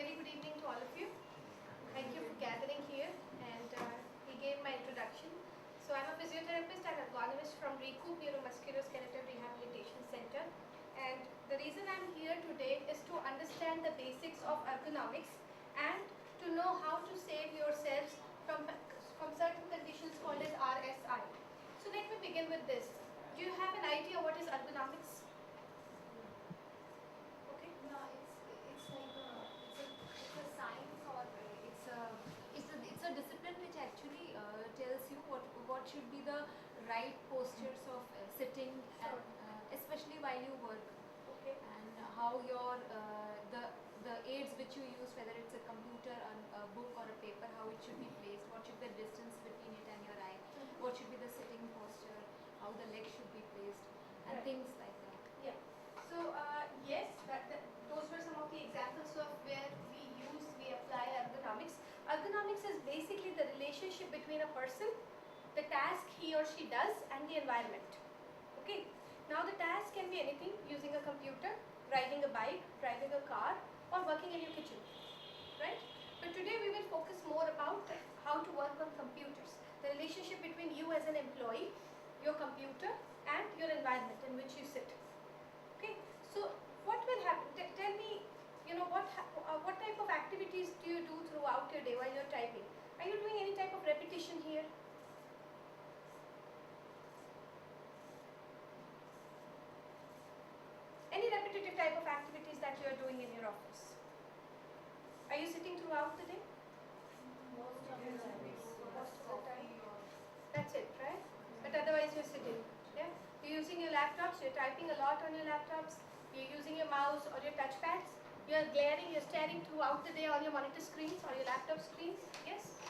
very good evening to all of you. Thank you for gathering here and he gave my introduction. So I'm a physiotherapist and ergonomist from RECOUP Neuromusculoskeletal Rehabilitation Center, and the reason I'm here today is to understand the basics of ergonomics and to know how to save yourselves from certain conditions called as RSI. So let me begin with this. Do you have an idea what is ergonomics? No, it's like it's a science, or it's a discipline which actually tells you what should be the right postures of sitting, Sure. and especially while you work, Okay. and how your the aids which you use, whether it's a computer, a book, or a paper, how it should be placed, what should be the distance between it and your eye, what should be the sitting posture, how the legs should be placed, and Right. things like that. Yeah. So yes, those were some of the examples of where we apply ergonomics. Ergonomics is basically the relationship between a person, the task he or she does, and the environment. Okay. Now the task can be anything: using a computer, riding a bike, driving a car, or working in your kitchen. Right? But today we will focus more about how to work on computers. The relationship between you as an employee, your computer, and your environment in which you sit. Okay, so what will happen? Tell me, what type of activities do you do throughout your day while you're typing? Are you doing any type of repetition here? Any repetitive type of activities that you are doing in your office? Are you sitting throughout the day? Most of the time. That's it, right? But otherwise you're sitting. Yeah? You're using your laptops, you're typing a lot on your laptops, you're using your mouse or your touchpads, you're glaring, you're staring throughout the day on your monitor screens or your laptop screens. Yes?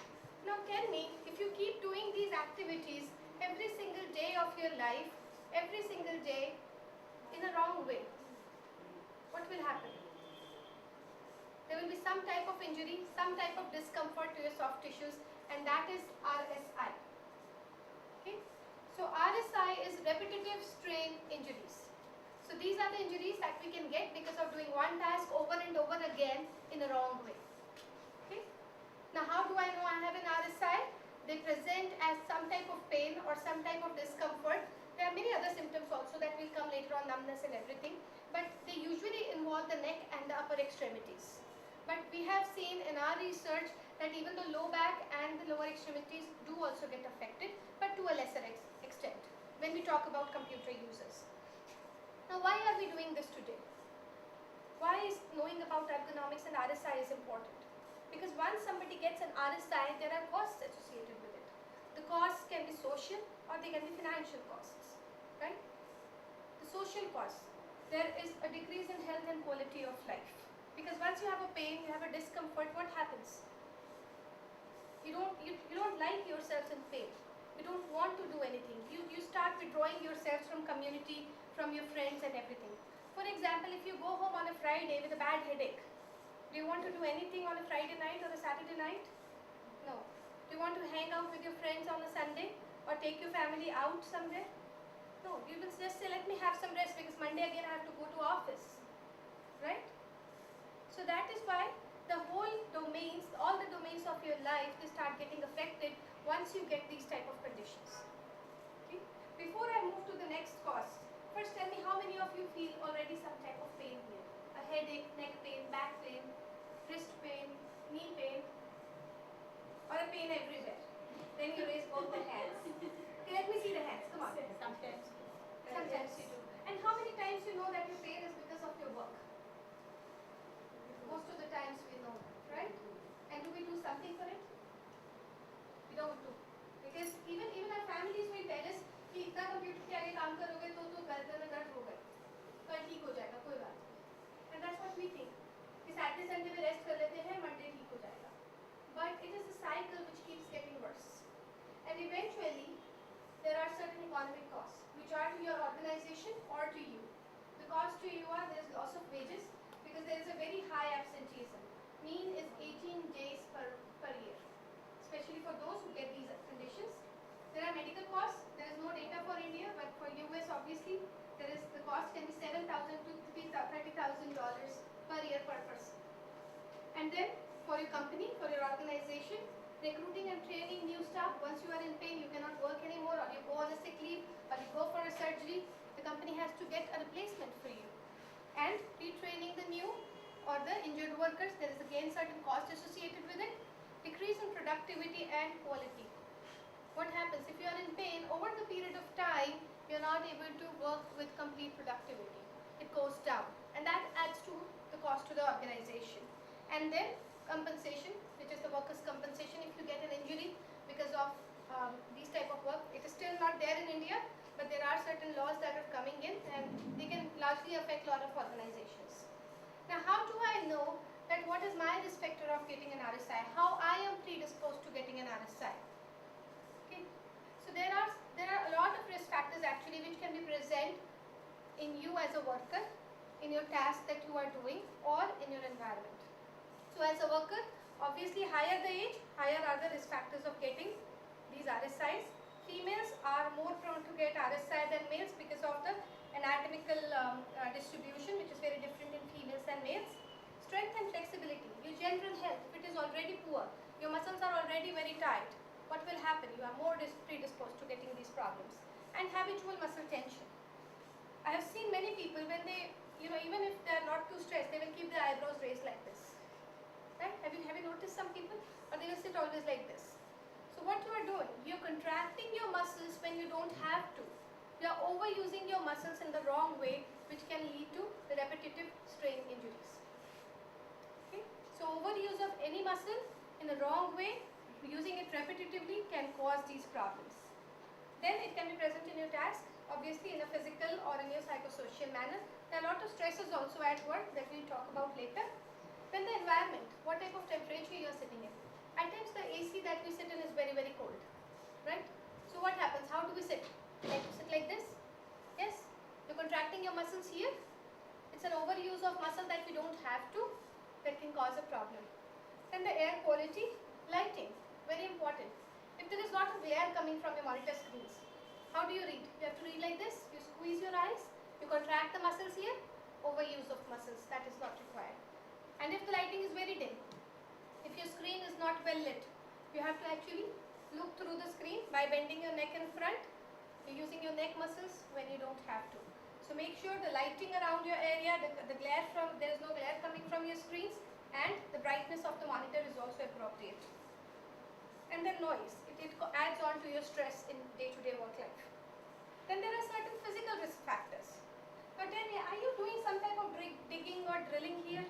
Now tell me, if you keep doing these activities every single day of your life, every single day in a wrong way, what will happen? There will be some type of injury, some type of discomfort to your soft tissues, and that is RSI. Okay? So RSI is repetitive strain injuries. So these are the injuries that we can get because of doing one task over and over again in a wrong way. Okay? Now how do I know I have an RSI? They present as some type of pain or some type of discomfort. There are many other symptoms also that will come later on, numbness and everything, but they usually involve the neck and the upper extremities. But we have seen in our research that even the low back and the lower extremities do also get affected, but to a lesser extent when we talk about computer users. Now why are we doing this today? Why is knowing about ergonomics and RSI is important? Because once somebody gets an RSI, there are costs associated with it. The costs can be social or they can be financial costs, right? The social costs, there is a decrease in health and quality of life. Because once you have a pain, you have a discomfort, what happens? You don't like yourselves in pain. You don't want to do anything. You start withdrawing yourselves from community, from your friends and everything. For example, if you go home on a Friday with a bad headache, do you want to do anything on a Friday night or a Saturday night? No. Do you want to hang out with your friends on a Sunday or take your family out somewhere? No. You will just say, let me have some rest because Monday again I have to go to office. Right? So that is why the whole domains, all the domains of your life, they start getting affected once you get these type of conditions. Okay? Before I move to the next cause, first tell me how many of you feel already some type of pain here? A headache, neck pain, back pain, wrist pain, knee pain, or a pain everywhere. Then you raise both the hands. Okay, let me see the hands. Come on. Sometimes. Sometimes you do. And how many times you know that your pain is because of your work? Most of the times we know, right? And do we do something for it? We don't do. Because even our families will tell us कि इतना computer के आगे काम करोगे तो गर्दन में दर्द होगा, कल ठीक हो जाएगा, कोई बात नहीं. And that's what we think. कि Saturday Sunday में रेस्ट कर लेते हैं, Monday ठीक हो जाएगा. But it is a cycle which keeps getting worse. And eventually, there are certain economic costs, which are to your organization or to you. The cost to you are there is loss of wages, because there is a very high absenteeism. Mean is 18 days per year, especially for those who get these conditions. There are medical costs. There is no data for India, but for US obviously, the cost can be $7,000 to $30,000 per year per person. And your company, for your organization, recruiting and training new staff. Once you are in pain, you cannot work anymore, or you go on a sick leave, or you go for a surgery, the company has to get a replacement for you. And retraining the new or the injured workers, there is again certain cost associated with it. Decrease in productivity and quality. What happens if you are in pain, over the period of time, you are not able to work with complete productivity. It goes down, and that adds to the cost to the organization. And then compensation, which is the workers' compensation if you get an injury because of these type of work. It is still not there in India, but there are certain laws that are coming in, and they can largely affect a lot of organizations. Now, how do I know that what is my risk factor of getting an RSI? How I am predisposed to getting an RSI? Okay. So there are a lot of risk factors actually which can be present in you as a worker, in your task that you are doing, or in your environment. So as a worker, obviously higher the age, higher are the risk factors of getting these RSIs. Females are more prone to get RSI than males because of the anatomical distribution, which is very different in females and males. Strength and flexibility, your general health, if it is already poor, your muscles are already very tight, what will happen? You are more predisposed to getting these problems. And habitual muscle tension. I have seen many people when they, even if they are not too stressed, they will keep their eyebrows raised like this. Right? Have you noticed some people? Or they will sit always like this. So what you are doing, you are contracting your muscles when you don't have to. You are overusing your muscles in the wrong way, which can lead to repetitive strain injuries. Okay? So overuse of any muscle in the wrong way, using it repetitively, can cause these problems. Then it can be present in your task, obviously in a physical or in your psychosocial manner. There are a lot of stresses also at work that we'll talk about later. Then the environment, what type of temperature you are sitting in. At times the AC that we sit in is very, very cold, right? So what happens? How do we sit? Like to sit like this? Yes? You're contracting your muscles here. It's an overuse of muscle that we don't have to, that can cause a problem. Then the air quality, lighting, very important. If there is lot of glare coming from your monitor screens, how do you read? You have to read like this. You squeeze your eyes, you contract the muscles here. Overuse of muscles, that is not required. And if the lighting is very dim, if your screen is not well lit, you have to actually look through the screen by bending your neck in front. You're using your neck muscles when you don't have to. So make sure the lighting around your area, the glare there is no glare coming from your screens, and the brightness of the monitor is also appropriate. And then noise, it adds on to your stress in day-to-day work life. Then there are certain physical risk factors. Now tell me, are you doing some type of digging or drilling here?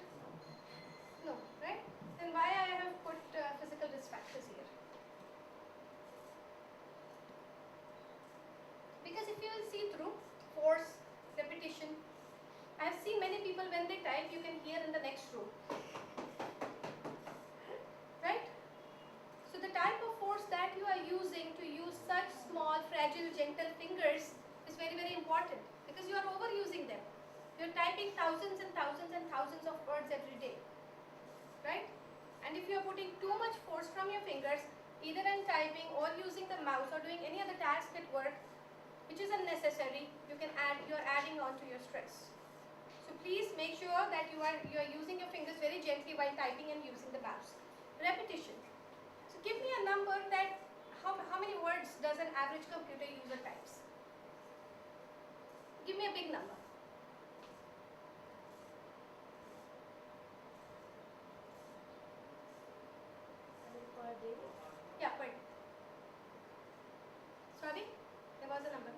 No, right? Then why I have put physical risk factors here? Because if you will see through force, repetition, I have seen many people when they type, you can hear in the next row. Right? So the type of force that you are using to use such small, fragile, gentle fingers is very, very important because you are overusing them. You are typing thousands and thousands and thousands of words every day. Right? And if you are putting too much force from your fingers, either in typing or using the mouse or doing any other task at work, which is unnecessary, you are adding on to your stress. So please make sure that you are using your fingers very gently while typing and using the mouse. Repetition. So give me a number that how many words does an average computer user types? Give me a big number. Per day? Yeah, per day. Sorry? There was a number.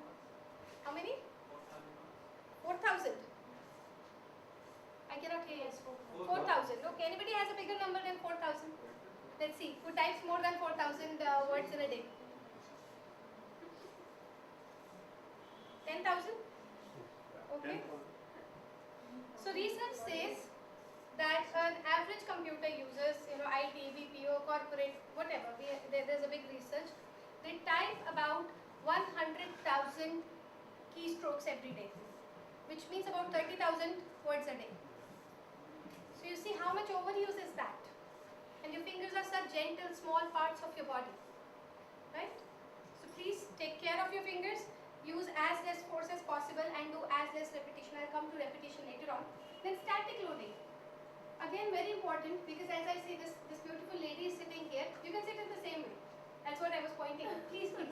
How many? 4,000. I cannot hear you. 4,000. Okay, anybody has a bigger number than 4,000? Let's see. Who types more than 4,000 words in a day? 10,000? Okay. So research says that an average computer uses, IT, BPO, corporate, whatever, there's a big research, they type about 100,000 keystrokes every day, which means about 30,000 words a day. So you see how much overuse is that? And your fingers are such gentle, small parts of your body, right? So please take care of your fingers, use as less force as possible and do as less repetition. I'll come to repetition later on. Then static loading. Again, very important, because as I say, this beautiful lady is sitting here. You can sit in the same way. That's what I was pointing out. Please, please.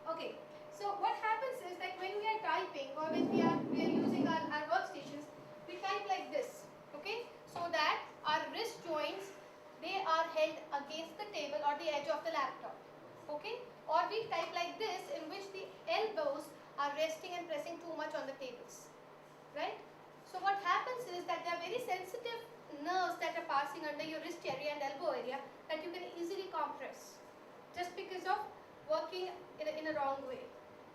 Okay. So what happens is that when we are typing or when we are using our workstations, we type like this. Okay. So that our wrist joints, they are held against the table or the edge of the laptop. Okay. Or we type like this, in which the elbows are resting and pressing too much on the tables. Right. So what happens is that there are very sensitive nerves that are passing under your wrist area and elbow area that you can easily compress just because of working in a wrong way,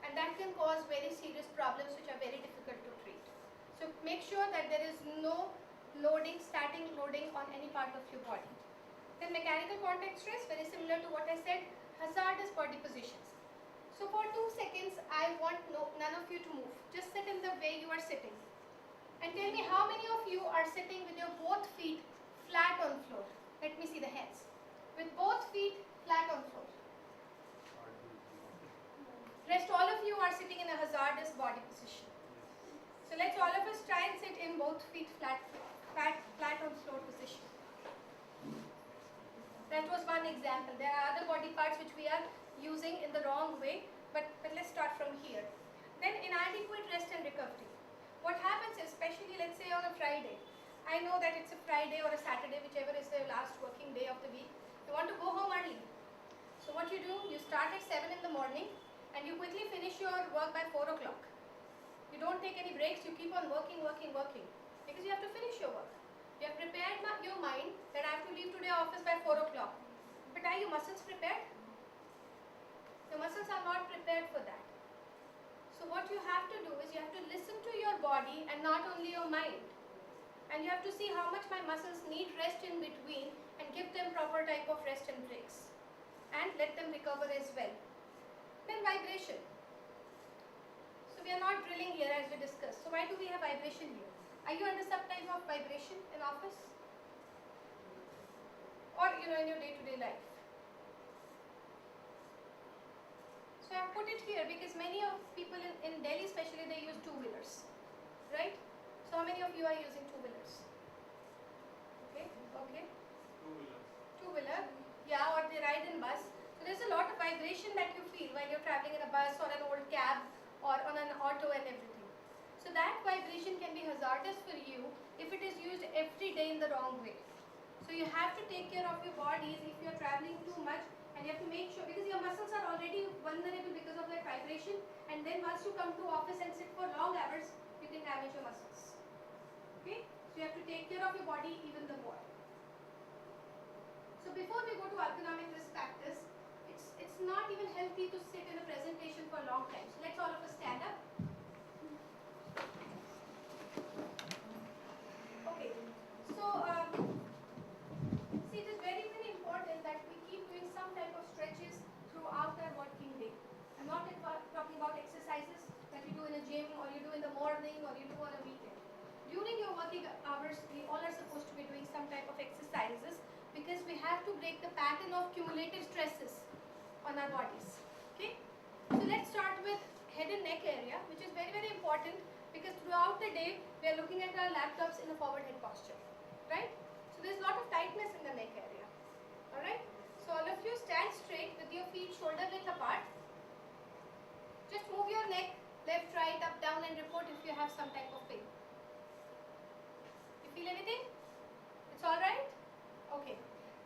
and that can cause very serious problems which are very difficult to treat. So make sure that there is no loading, static loading on any part of your body. Then mechanical contact stress, very similar to what I said, hazardous body positions. So for 2 seconds I want none of you to move. Just sit in the way you are sitting. And tell me how many of you are sitting with your both feet flat on floor. Let me see the hands. With both feet flat on floor. Rest all of you are sitting in a hazardous body position. So let's all of us try and sit in both feet flat on floor position. That was one example. There are other body parts which we are using in the wrong way, but let's start from here. Then inadequate rest and recovery. What happens is, especially let's say on a Friday, I know that it's a Friday or a Saturday, whichever is the last working day of the week, you want to go home early. So what you do, you start at 7 in the morning and you quickly finish your work by 4 o'clock. You don't take any breaks, you keep on working, because you have to finish your work. You have prepared your mind that I have to leave today office by 4 o'clock. But are your muscles prepared? Your muscles are not prepared for that. So what you have to do is you have to listen to your body and not only your mind. And you have to see how much my muscles need rest in between and give them proper type of rest and breaks. And let them recover as well. Then vibration. So we are not drilling here as we discussed. So why do we have vibration here? Are you under some type of vibration in office? Or in your day-to-day life? So I have put it here because many of people in Delhi especially, they use two-wheelers, right? So how many of you are using two-wheelers? Okay. Two-wheeler, yeah, or they ride in bus. So there's a lot of vibration that you feel while you're traveling in a bus or an old cab or on an auto and everything. So that vibration can be hazardous for you if it is used every day in the wrong way. So you have to take care of your bodies if you're traveling too much. And you have to make sure, because your muscles are already vulnerable because of that vibration, and then once you come to office and sit for long hours, you can damage your muscles. Okay? So you have to take care of your body even the more. So before we go to ergonomic risk factors, it's not even healthy to sit in a presentation for a long time. So let's all of us stand up. Okay. So see, it is very, very important that we keep doing some type of stretches throughout our working day. I'm not talking about exercises that you do in a gym or you do in the morning or you do on a weekend. During your working hours, we all are supposed to be doing some type of exercises because we have to break the pattern of cumulative stresses on our bodies. Okay? So let's start with head and neck area, which is very, very important because throughout the day, we are looking at our laptops in a forward head posture. Right? So there's a lot of tightness in the neck area. Alright? So all of you stand straight with your feet shoulder width apart. Just move your neck left, right, up, down and report if you have some type of pain. You feel anything? It's alright? Okay.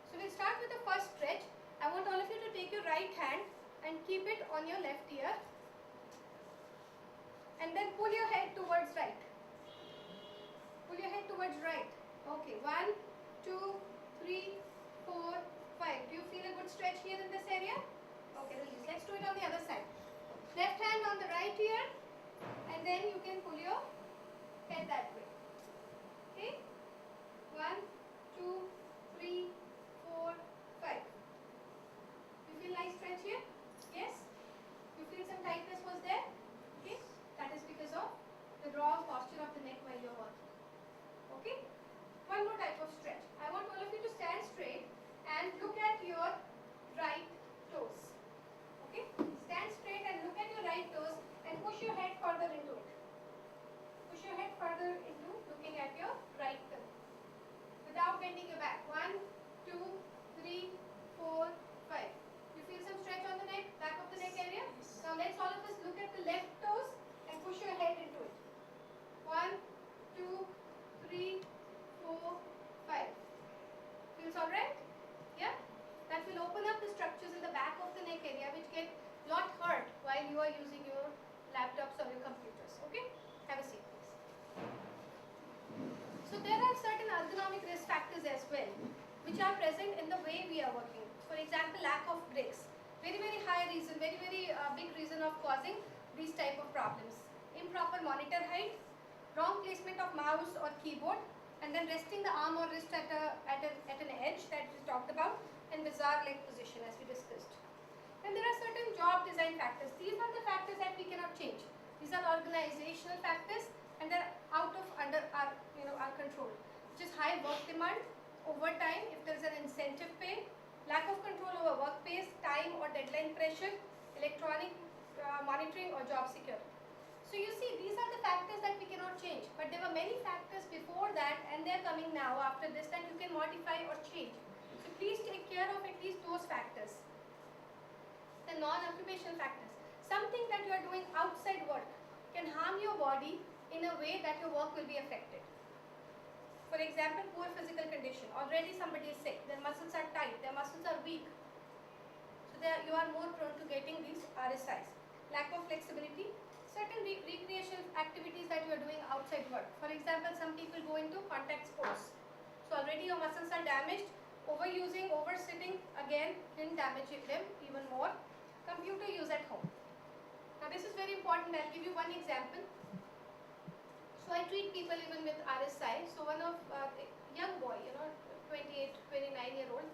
So we'll start with the first stretch. I want all of you to take your right hand and keep it on your left ear. And then pull your head towards right. Pull your head towards right. Okay. 1, 2, 3, 4, 5. Do you feel a good stretch here in this area? Okay, release. Let's do it on the other side. Left hand on the right ear, and then you can pull your head that way. Okay? 1, 2, 3, 4, 5. You feel nice stretch here? Yes? You feel some tightness was there? Okay? That is because of the wrong posture of the neck while you're working. Okay? One more type of stretch. I want all of you to stand straight and look at your right toes. Okay? Stand straight and look at your right toes and push your head further into it. Push your head further into present in the way we are working. For example, lack of breaks. Very, very high reason, very, very big reason of causing these type of problems. Improper monitor height, wrong placement of mouse or keyboard, and then resting the arm or wrist at an edge that we talked about, and bizarre leg position as we discussed. And there are certain job design factors. These are the factors that we cannot change. These are organizational factors, and they're under our control, which is high work demand, overtime if there is an incentive pay, lack of control over work pace, time or deadline pressure, electronic monitoring or job security. So you see, these are the factors that we cannot change, but there were many factors before that, and they're coming now after this that you can modify or change. So please take care of at least those factors. The non-occupational factors. Something that you are doing outside work can harm your body in a way that your work will be affected. For example, poor physical condition. Already somebody is sick, their muscles are tight, their muscles are weak. So you are more prone to getting these RSIs. Lack of flexibility. Certain recreational activities that you are doing outside work. For example, some people go into contact sports. So already your muscles are damaged. Overusing, oversitting, again can damage them even more. Computer use at home. Now this is very important. I'll give you one example. So I treat people even with RSI. So one of young boy, 28, 29-year-old,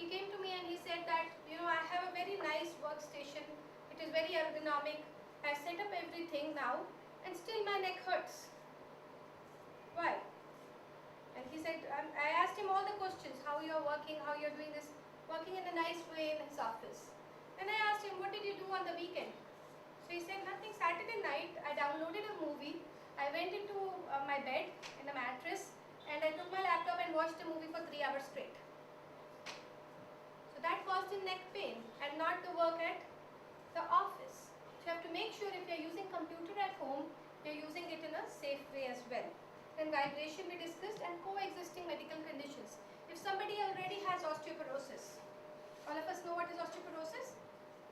he came to me and he said that, I have a very nice workstation. It is very ergonomic. I've set up everything now, and still my neck hurts. Why? And he said, I asked him all the questions, how you are working, how you are doing this, working in a nice way in his office. And I asked him, what did you do on the weekend? So he said, nothing. Saturday night, I downloaded a movie. I went into my bed in a mattress, and I took my laptop and watched the movie for 3 hours straight. So that caused him neck pain and not the work at the office. So you have to make sure if you are using computer at home, you are using it in a safe way as well. Then vibration we discussed, and coexisting medical conditions. If somebody already has osteoporosis, all of us know what is osteoporosis?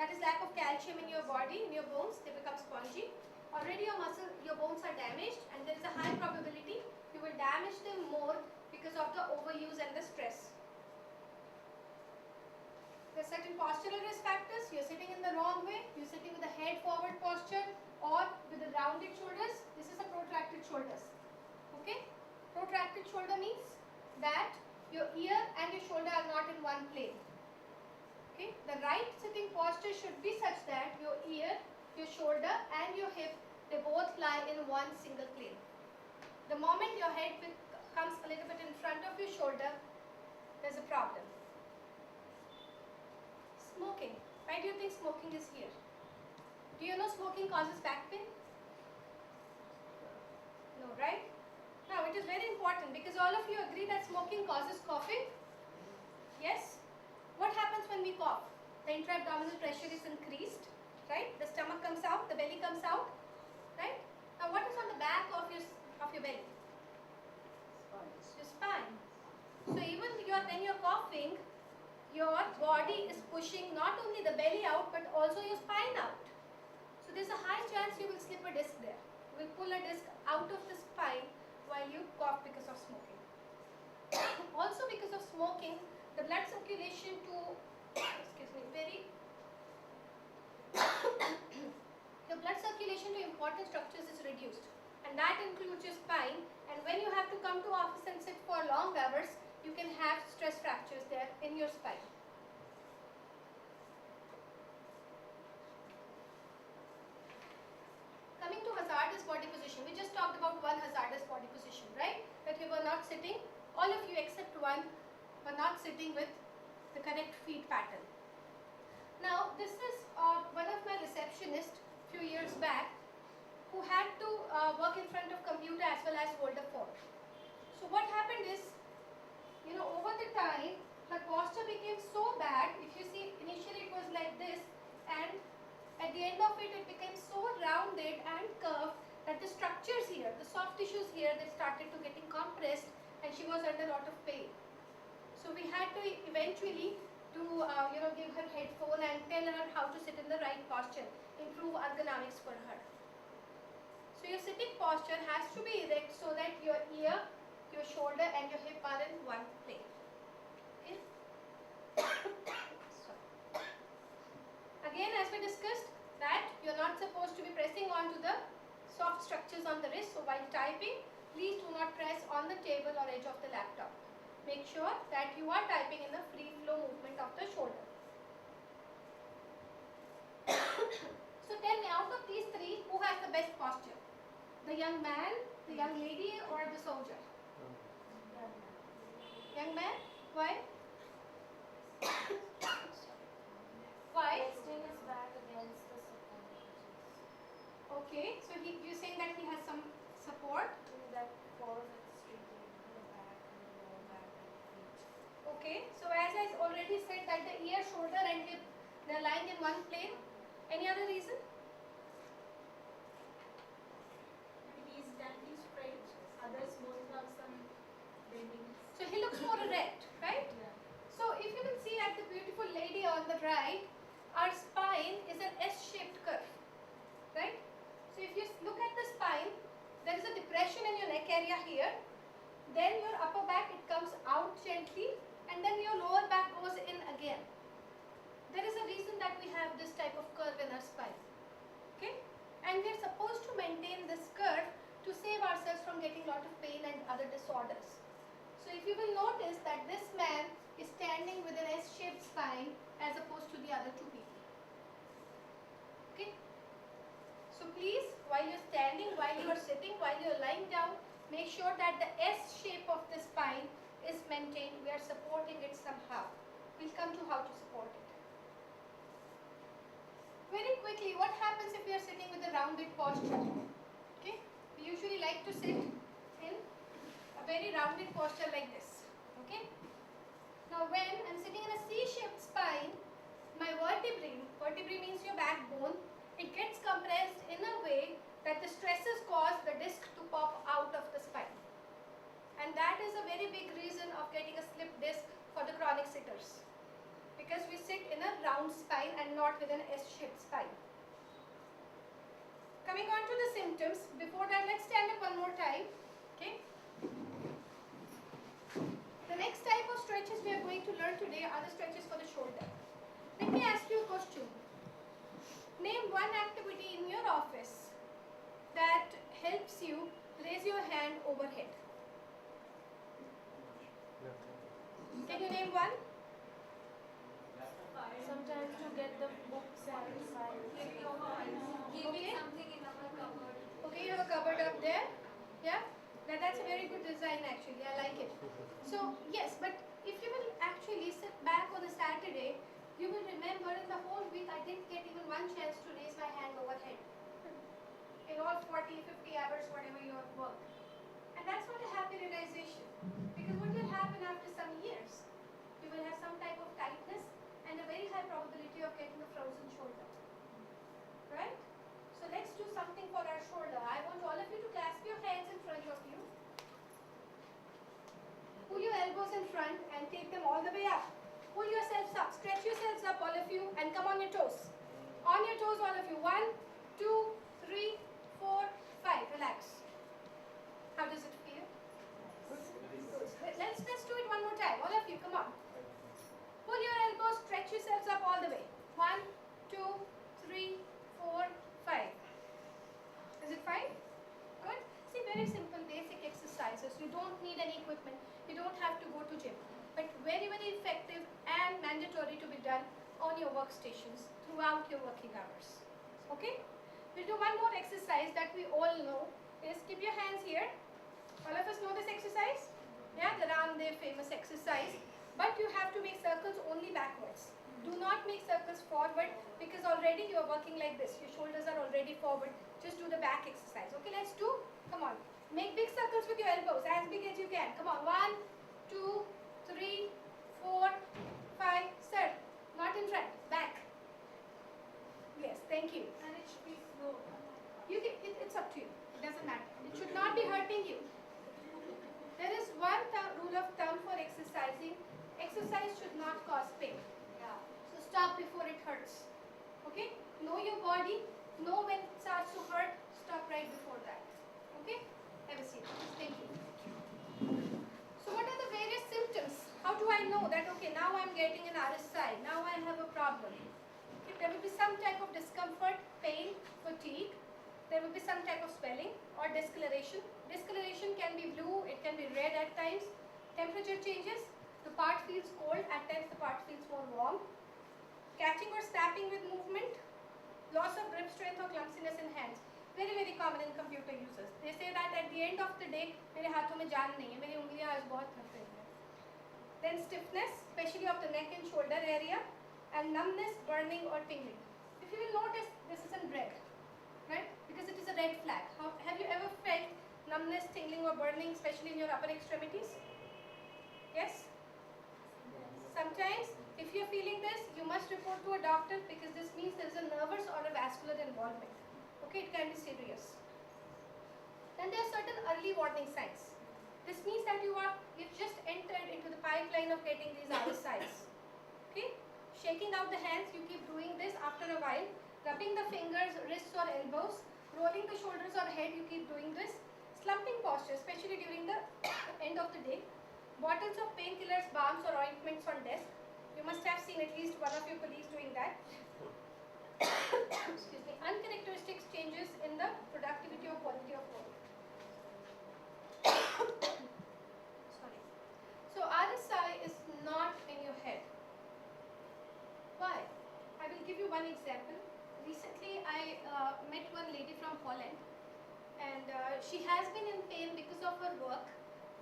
That is lack of calcium in your body, in your bones, they become spongy. Already your bones are damaged, and there is a high probability you will damage them more because of the overuse and the stress. There are certain postural risk factors. You're sitting in the wrong way, you're sitting with a head forward posture or with the rounded shoulders. This is a protracted shoulders. Okay? Protracted shoulder means that your ear and your shoulder are not in one plane. Okay? The right sitting posture should be such that your ear, your shoulder and your hip, they both lie in one single plane. The moment your head comes a little bit in front of your shoulder, there's a problem. Smoking. Why do you think smoking is here? Do you know smoking causes back pain? No, right? Now it is very important because all of you agree that smoking causes coughing. Yes? What happens when we cough? The intra-abdominal pressure is increased, right? The stomach comes out, the belly comes out, right? Now what is on the back of your belly? Your spine. So even when you're coughing, your body is pushing not only the belly out but also your spine out. So there's a high chance you will slip a disc there. You will pull a disc out of the spine while you cough because of smoking. Also because of smoking, the blood circulation to your blood circulation to important structures is reduced, and that includes your spine. And when you have to come to office and sit for long hours, you can have stress fractures there in your spine. Coming to hazardous body position, we just talked about one hazardous body position, right? That you were not sitting, all of you except one were not sitting with the correct feet pattern. Now this is one of my receptionists few years back who had to work in front of computer as well as hold a phone. So what happened is, over the time, her posture became so bad. If you see, initially it was like this, and at the end of it, it became so rounded and curved that the structures here, the soft tissues here, they started to getting compressed, and she was under a lot of pain. So we had to eventually give her headphone and tell her how to sit in the right posture, improve ergonomics for her. So your sitting posture has to be erect so that your ear, your shoulder and your hip are in one plane. Okay? Again, as we discussed, that you're not supposed to be pressing onto the soft structures on the wrist. So while typing, please do not press on the table or edge of the laptop. Make sure that you are typing in the free flow movement of the shoulder. So tell me, out of these three, who has the best posture? The young man, the young lady, or the soldier? Young man? Why? Why? Resting his back against the support. Okay, so you're saying that he has some support. That falls at straighten the back and the lower back and feet. Okay, so as I already said that the ear, shoulder and hip, they are lying in one plane. Any other reason? Maybe he is standing straight, others both have some bending. So he looks more erect, right? Yeah. So if you can see at the beautiful lady on the right, our spine is an S-shaped curve, right? So if you look at the spine, there is a depression in your neck area here. Then your upper back, it comes out gently, and then your lower back goes in again. There is a reason that we have this type of curve in our spine, okay? And we are supposed to maintain this curve to save ourselves from getting a lot of pain and other disorders. So if you will notice that this man is standing with an S-shaped spine as opposed to the other two people. Okay? So please, while you're standing, while you're sitting, while you're lying down, make sure that the S shape of the spine is maintained. We are supporting it somehow. We'll come to how to support it. Very quickly, what happens if we are sitting with a rounded posture? Okay? We usually like to sit in a very rounded posture like this. Okay? Now when I'm sitting in a C-shaped spine, my vertebrae means your backbone, it gets compressed in a way that the stresses cause the disc to pop out of the spine. And that is a very big reason of getting a slip disc for the chronic sitters. Because we sit in a round spine and not with an S-shaped spine. Coming on to the symptoms, before that let's stand up one more time. Okay? The next type of stretches we are going to learn today are the stretches for the shoulder. Let me ask you a question. Name one activity in your office that helps you raise your hand overhead. Can you name one? Sometimes to get the books and files. Keeping something in our cupboard. Okay, you have a cupboard up there. Yeah? That's a very good design actually. I like it. So, yes, but if you will actually sit back on a Saturday, you will remember in the whole week I didn't get even one chance to raise my hand overhead. In all 40, 50 hours, whatever you have worked. And that's not a happy realization. Because what will happen after some years? You will have some type of tightness and a very high probability of getting a frozen shoulder. Right? So let's do something for our shoulder. I want all of you to clasp your hands in front of you. Pull your elbows in front and take them all the way up. Pull yourselves up. Stretch yourselves up, all of you, and come on your toes. On your toes, all of you. 1, 2, 3, 4, 5. Relax. How does it feel? Good. Let's do it one more time. All of you, come on. Pull your elbows, stretch yourselves up all the way. 1, 2, 3, 4, 5. Is it fine? Good. See, very simple basic exercises. You don't need any equipment. You don't have to go to gym. But very, very effective and mandatory to be done on your workstations throughout your working hours. Okay? We'll do one more exercise that we all know is keep your hands here. All of us know this exercise? Yeah, the Ramdev famous exercise. But you have to make circles only backwards. Do not make circles forward because already you are working like this. Your shoulders are already forward. Just do the back exercise. Okay, let's do. Come on. Make big circles with your elbows, as big as you can. Come on. 1, 2, 3, 4, 5. Sir, not in front. Back. Yes, thank you. And it should be slow. It's up to you. It doesn't matter. It should not be hurting you. There is one rule of thumb for exercising. Exercise should not cause pain. Yeah. So stop before it hurts. Okay? Know your body. Know when it starts to hurt. Stop right before that. Okay? Have a seat. Thank you. So what are the various symptoms How do I know that, okay, now I'm getting an RSI, now I have a problem? Okay, there will be some type of discomfort, pain, fatigue. There will be some type of swelling or discoloration. Discoloration can be blue, it can be red at times. Temperature changes, the part feels cold, at times the part feels more warm. Catching or snapping with movement, loss of grip strength or clumsiness in hands. Very, very common in computer users. They say that at the end of the day, मेरे हाथों में जान नहीं है, मेरी उंगलियां आज बहुत थक रही हैं. Then stiffness, especially of the neck and shoulder area, and numbness, burning or tingling. If you will notice, this is in red, right? Because it is a red flag. Have you ever felt numbness, tingling or burning, especially in your upper extremities? Yes? Sometimes, if you are feeling this, you must report to a doctor because this means there is a nervous or a vascular involvement. Okay, it can be serious. Then there are certain early warning signs. This means that you've just entered into the pipeline of getting these RSIs. Okay? Shaking out the hands, you keep doing this after a while. Rubbing the fingers, wrists or elbows. Rolling the shoulders or head, you keep doing this. Slumping posture, especially during the end of the day. Bottles of painkillers, balms or ointments on desk. You must have seen at least one of your colleagues doing that. Excuse me. Uncharacteristic changes in the productivity or quality of work. Sorry. So RSI is not in your head. Why? I will give you one example. Recently, I met one lady from Holland, and she has been in pain because of her work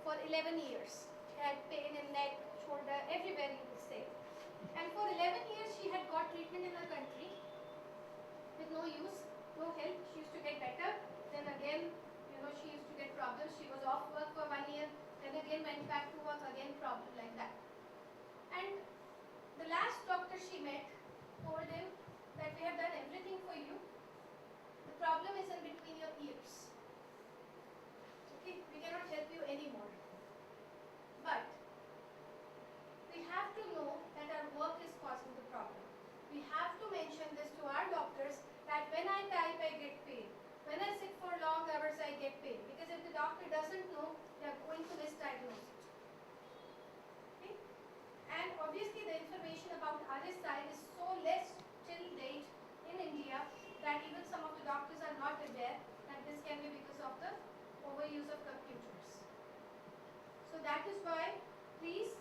for 11 years. She had pain in neck, shoulder, everywhere you would say. And for 11 years, she had got treatment in her country with no use, no help. She used to get better. Then again, she used to get problems. She was off work for 1 year, then again went back to work, again problem like that. And the last doctor she met told him that we have done everything for you. The problem is in between your ears. Okay, we cannot help you anymore. But we have to know that our work is causing the problem. We have to mention this to our doctors that when I type, I get pain. When I sit for long hours, I get pain. Because if the doctor doesn't know, they are going to misdiagnose it. Okay? And obviously, the information about RSI is so less till date in India that even some of the doctors are not aware that this can be because of the overuse of computers. So that is why, please,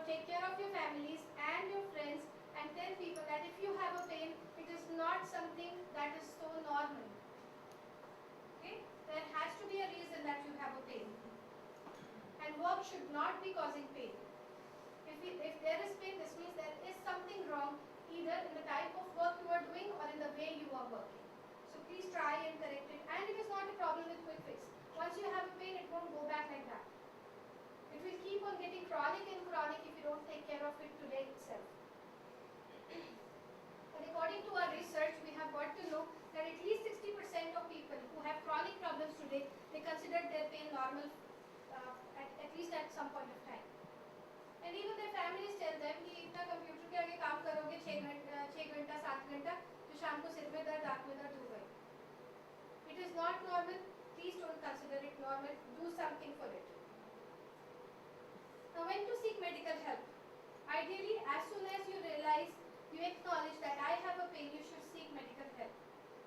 take care of your families and your friends and tell people that if you have a pain, it is not something that is so normal. Okay? There has to be a reason that you have a pain. And work should not be causing pain. If there is pain, this means there is something wrong either in the type of work you are doing or in the way you are working. So please try and correct it. And it is not a problem with quick fix. Once you have a pain, it won't go back like that. It will keep on getting chronic and chronic if you don't take care of it today itself. And according to our research, we have got to know that at least 60% of people who have chronic problems today, they consider their pain normal at least at some point of time. And even their families tell them कि इतना computer के आगे काम करोगे 6 घंटा 7 घंटा तो शाम को सिर में दर्द आँख में दर्द होगा. It is not normal. Please don't consider it normal. Do something for it. Now, when to seek medical help? Ideally, as soon as you realize, you acknowledge that I have a pain, you should seek medical help.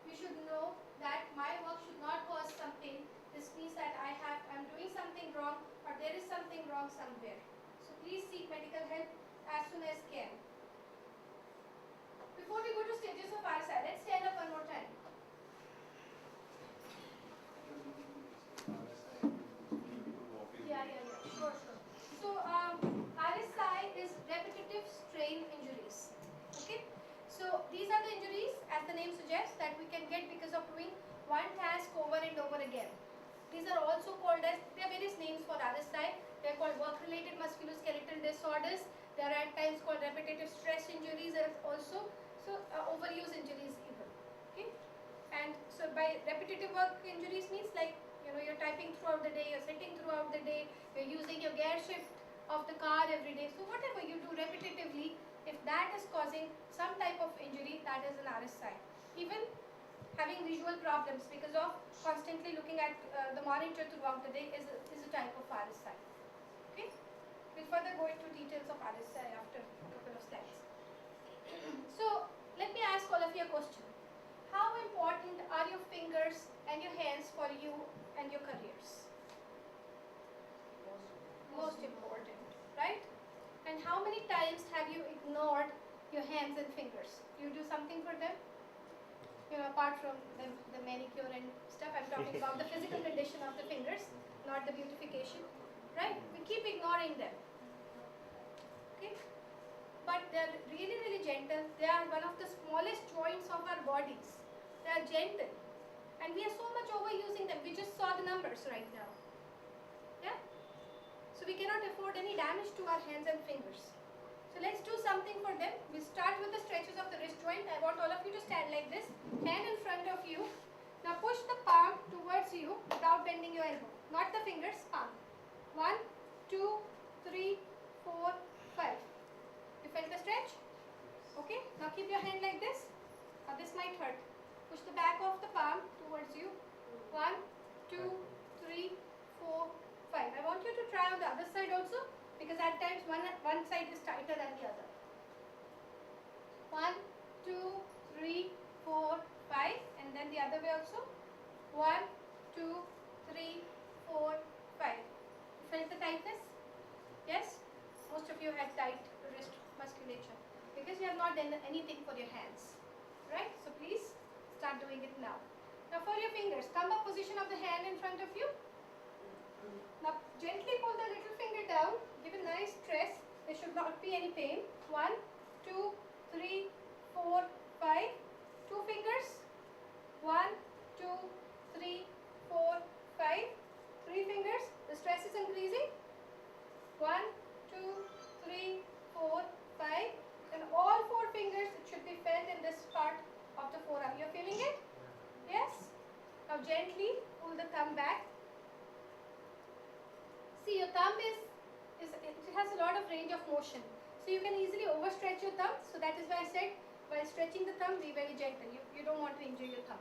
You should know that my work should not cause some pain. This means that I'm doing something wrong or there is something wrong somewhere. So please seek medical help as soon as can. Before we go to stages of RSI, let's stand up one more time. Yeah. Sure. So RSI is repetitive strain injuries. Okay. So these are the injuries, as the name suggests, that we can get because of doing one task over and over again. These are also called as, there are various names for RSI. They are called work-related musculoskeletal disorders. They are at times called repetitive stress injuries and also overuse injuries even. Okay. And so by repetitive work injuries means like, you're typing throughout the day, you're sitting throughout the day, you're using your gear shift of the car every day. So whatever you do repetitively, if that is causing some type of injury, that is an RSI. Even having visual problems because of constantly looking at the monitor throughout the day is a type of RSI. Okay? We'll further go into details of RSI after a couple of slides. So let me ask all of you a question. How important are your fingers and your hands for you and your careers? Most important, right? And how many times have you ignored your hands and fingers? You do something for them? You know, apart from the manicure and stuff, I'm talking about the physical condition of the fingers, not the beautification, right? We keep ignoring them, okay? But they're really, really gentle. They are one of the smallest joints of our bodies. They are gentle. And we are so much overusing them. We just saw the numbers right now. Yeah? So we cannot afford any damage to our hands and fingers. So let's do something for them. We'll start with the stretches of the wrist joint. I want all of you to stand like this, hand in front of you. Now push the palm towards you without bending your elbow. Not the fingers, palm. 1, 2, 3, 4, 5. You felt the stretch? Okay. Now keep your hand like this. Now this might hurt. Push the back of the palm towards you. 1, 2, 3, 4, 5. I want you to try on the other side also, because at times one side is tighter than the other. 1, 2, 3, 4, 5, and then the other way also. 1, 2, 3, 4, 5. You felt the tightness? Yes? Most of you had tight wrist musculature because you have not done anything for your hands, right? So please start doing it now. Now for your fingers, thumb up position of the hand in front of you. Now gently pull the little finger down, give a nice stress. There should not be any pain. 1, 2, 3, 4, 5. 2 fingers. 1, 2, 3, 4, 5. 3 fingers. The stress is increasing. 1, 2, 3, 4, 5. And all 4 fingers, it should be felt in this part of the forearm. You're feeling it? Yes? Now gently pull the thumb back. See, your thumb it has a lot of range of motion. So you can easily overstretch your thumb. So that is why I said, while stretching the thumb, be very gentle. You don't want to injure your thumb.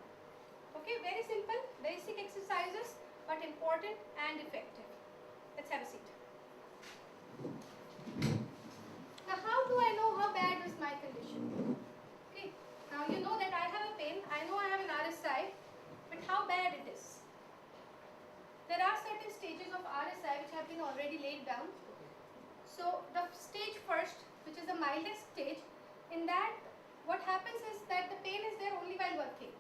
Okay, very simple, basic exercises, but important and effective. Let's have a seat. Now, how do I know how bad is my condition? Okay, now you know that I have a pain. I know I have an RSI, but how bad it is? There are certain stages of RSI which have been already laid down. So the stage first, which is the mildest stage, in that what happens is that the pain is there only while working.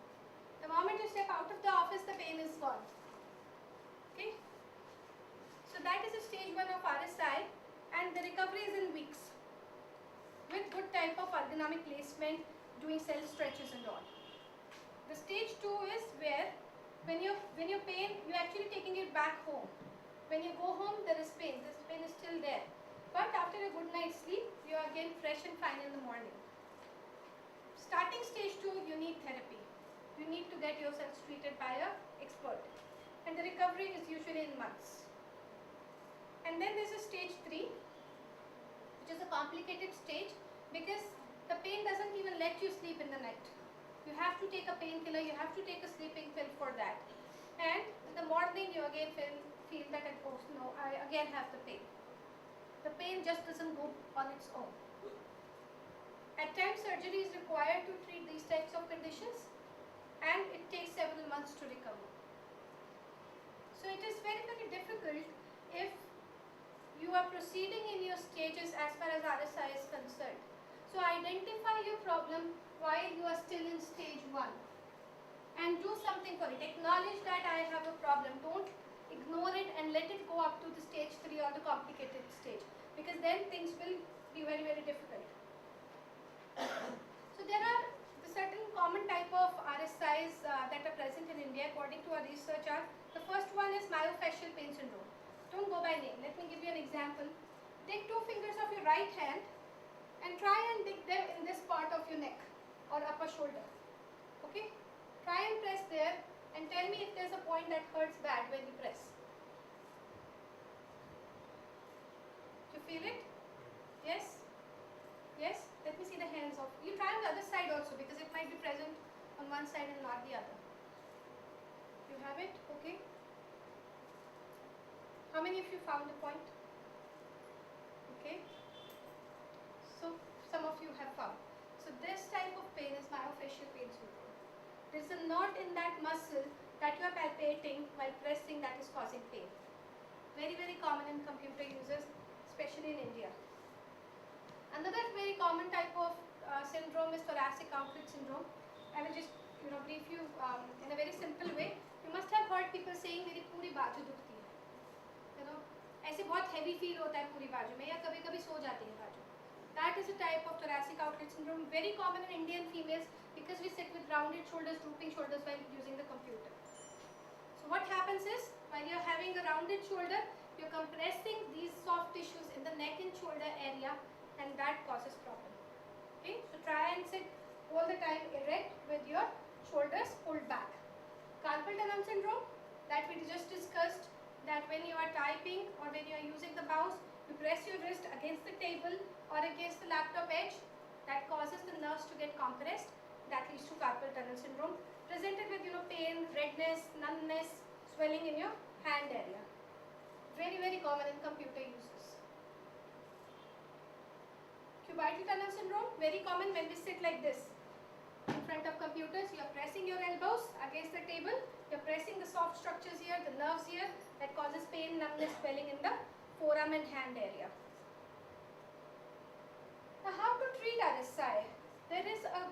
The moment you step out of the office, the pain is gone. Okay? So that is a stage 1 of RSI, and the recovery is in weeks with good type of ergonomic placement, doing self stretches and all. The stage 2 is where when you pain, you're actually taking it back home. When you go home, there is pain. This pain is still there. But after a good night's sleep, you are again fresh and fine in the morning. Starting stage 2, you need therapy. You need to get yourself treated by an expert. And the recovery is usually in months. And then there's a stage 3, which is a complicated stage because the pain doesn't even let you sleep in the night. You have to take a painkiller, you have to take a sleeping pill for that. And in the morning, you again feel that, oh no, I again have the pain. The pain just doesn't go on its own. At times, surgery is required to treat these types of conditions, and it takes several months to recover. So it is very, very difficult if you are proceeding in your stages as far as RSI is concerned. So identify your problem while you are still in stage 1 and do something for it. Acknowledge that I have a problem. Don't ignore it and let it go up to the stage 3 or the complicated stage, because then things will be very, very difficult. So there are the certain common type of RSIs that are present in India according to our research are, the first one is myofascial pain syndrome. Don't go by name. Let me give you an example. Take 2 fingers of your right hand and try and dig them in this part of your neck or upper shoulder. Okay? Try and press there and tell me if there's a point that hurts bad when you press. Do you feel it? Yes? Yes? Let me see the hands of. You try on the other side also, because it might be present on one side and not the other. You have it? Okay. How many of you found the point? not in that muscle that you are palpating while pressing that is causing pain. Very, very common in computer users, especially in India. Another very common type of syndrome is thoracic outlet syndrome. I will just brief you in a very simple way. You must have heard people saying मेरी पूरी बाजू दुखती है, ऐसे बहुत heavy feel होता है पूरी बाजू में, या कभी कभी सो जाती है बाजू. That is a type of thoracic outlet syndrome, very common in Indian females because we sit with rounded shoulders, drooping shoulders while using the computer. So what happens is, when you are having a rounded shoulder, you are compressing these soft tissues in the neck and shoulder area, and that causes problem. Okay, so try and sit all the time erect with your shoulders pulled back. Carpal tunnel syndrome, that we just discussed, that when you are typing or when you are using the mouse, you press your wrist against the table or against the laptop edge, that causes the nerves to get compressed, that leads to carpal tunnel syndrome, presented with pain, redness, numbness, swelling in your hand area. Very, very common in computer users. Cubital tunnel syndrome, very common when we sit like this in front of computers. You are pressing your elbows against the table, you are pressing the soft structures here, the nerves here, that causes pain, numbness, swelling in the forearm and hand area. Now, how to treat RSI? There is a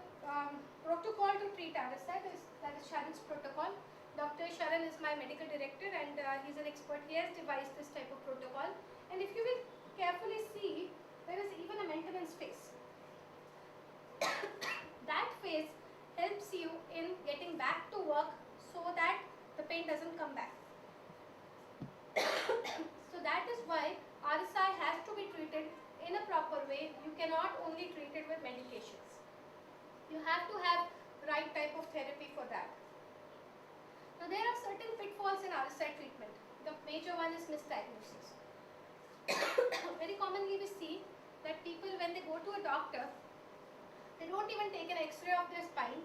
protocol to treat RSI, that is Sharon's protocol. Dr. Sharon is my medical director, and he's an expert. He has devised this type of protocol, and if you will carefully see, there is even a maintenance phase. That phase helps you in getting back to work so that the pain doesn't come back. So that is why RSI has to be treated in a proper way. You cannot only treat it with medications. You have to have right type of therapy for that. Now, there are certain pitfalls in RSI treatment. The major one is misdiagnosis. Very commonly we see that people, when they go to a doctor, they don't even take an X-ray of their spine.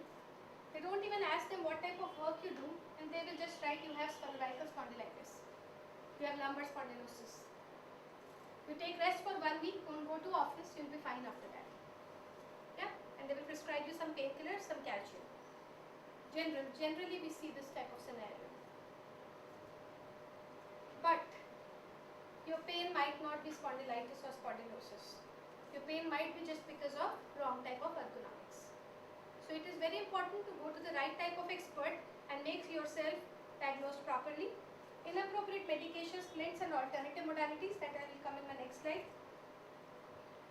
They don't even ask them what type of work you do, and they will just write you have cervical spondylitis, you have lumbar spondylosis. You take rest for 1 week, don't go to office, you'll be fine after that. Yeah, and they will prescribe you some painkillers, some calcium. Generally we see this type of scenario. But your pain might not be spondylitis or spondylosis. Your pain might be just because of wrong type of ergonomics. So it is very important to go to the right type of expert and make yourself diagnosed properly. Inappropriate medications, splints and alternative modalities, that I will come in my next slide.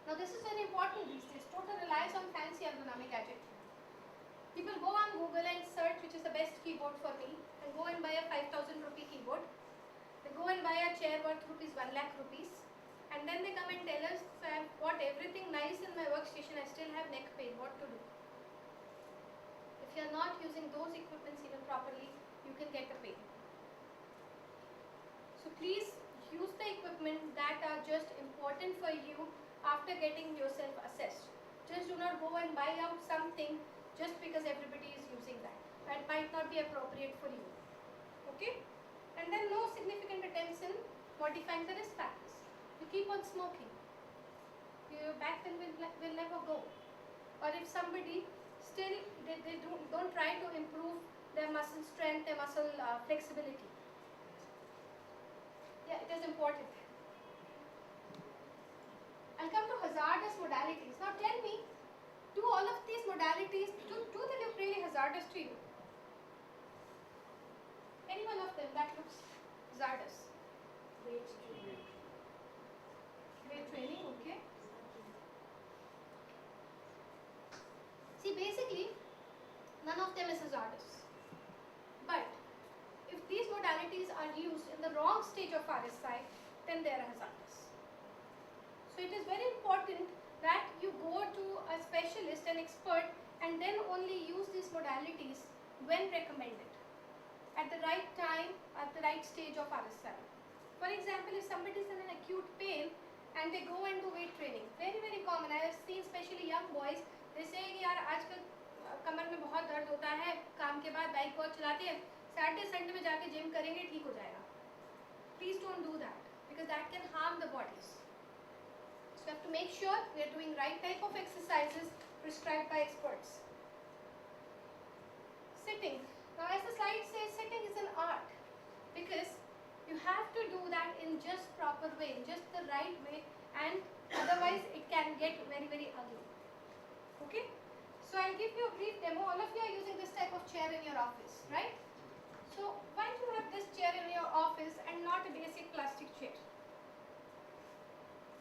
Now this is very important these days. Total reliance on fancy ergonomic gadget. People go on Google and search which is the best keyboard for me, and go and buy a 5,000 rupee keyboard. They go and buy a chair worth rupees 1 lakh rupees, and then they come and tell us, I have got everything nice in my workstation, I still have neck pain, what to do? If you are not using those equipments even properly, you can get a pain. So please use the equipment that are just important for you after getting yourself assessed. Just do not go and buy out something just because everybody is using that. That might not be appropriate for you. Okay? And then no significant attempts in modifying the risk factors. You keep on smoking, your back pain will never go. Or if somebody still they don't try to improve their muscle strength, their muscle flexibility. Yeah, it is important. I'll come to hazardous modalities. Now tell me, do all of these modalities, do they look really hazardous to you? Any one of them that looks hazardous? Weight training. Weight training, okay. See, basically, none of them is hazardous. But if these modalities are used in the wrong stage of RSI, then they are hazardous. So it is very important that you go to a specialist, an expert, and then only use these modalities when recommended, at the right time, at the right stage of RSI. For example, if somebody is in an acute pain and they go and do weight training, very, very common. I have seen especially young boys, they say कि यार आजकल कमर में बहुत दर्द होता है, काम के बाद बाइक बहुत चलाते हैं, सैटरडे संडे में जाके जिम करेंगे ठीक हो जाएगा. Please don't do that, because that can harm the bodies. So you have to make sure we are doing right type of exercises prescribed by experts. Sitting. Now as the slide says, sitting is an art because you have to do that in just proper way, in just the right way, and otherwise it can get very, very ugly. Okay? So I'll give you a brief demo. All of you are using this type of chair in your office, right? So why do you have this chair in your office and not a basic plastic chair?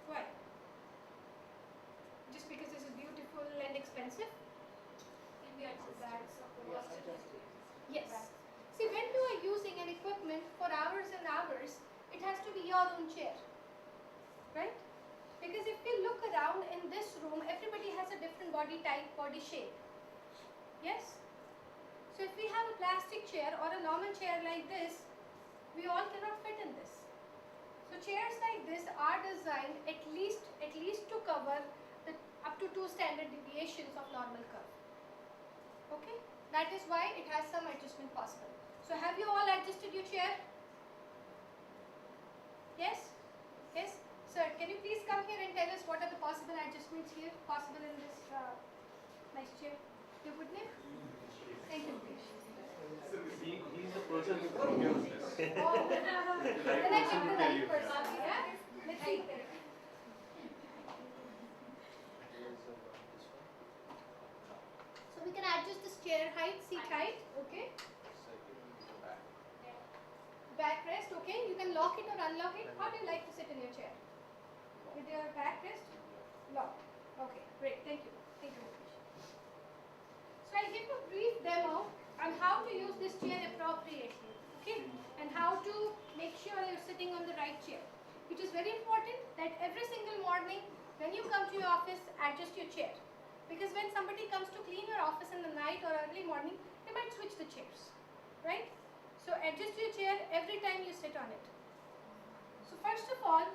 Why? Just because this is beautiful and expensive? Yes. See, when you are using an equipment for hours and hours, it has to be your own chair, right? Because if you look around in this room, everybody has a different body type, body shape. Yes? So if we have a plastic chair or a normal chair like this, we all cannot fit in this. So chairs like this are designed at least to cover the up to 2 standard deviations of normal curve. Okay? That is why it has some adjustment possible. So have you all adjusted your chair? Yes? Yes? Sir, can you please come here and tell us what are the possible adjustments here possible in this nice chair? Your good name? Thank you. He's the person who procures this. Oh, then I picked the right person. Yeah? Let's see. So we can adjust this chair height, seat height, okay? Backrest, okay? You can lock it or unlock it. How do you like to sit in your chair? With your backrest? Lock. Okay, great. Thank you. Thank you. So I'll give you a brief demo on how to use this chair appropriately, okay? And how to make sure you're sitting on the right chair. It is very important that every single morning when you come to your office, adjust your chair. Because when somebody comes to clean your office in the night or early morning, they might switch the chairs, right? So adjust your chair every time you sit on it. So first of all,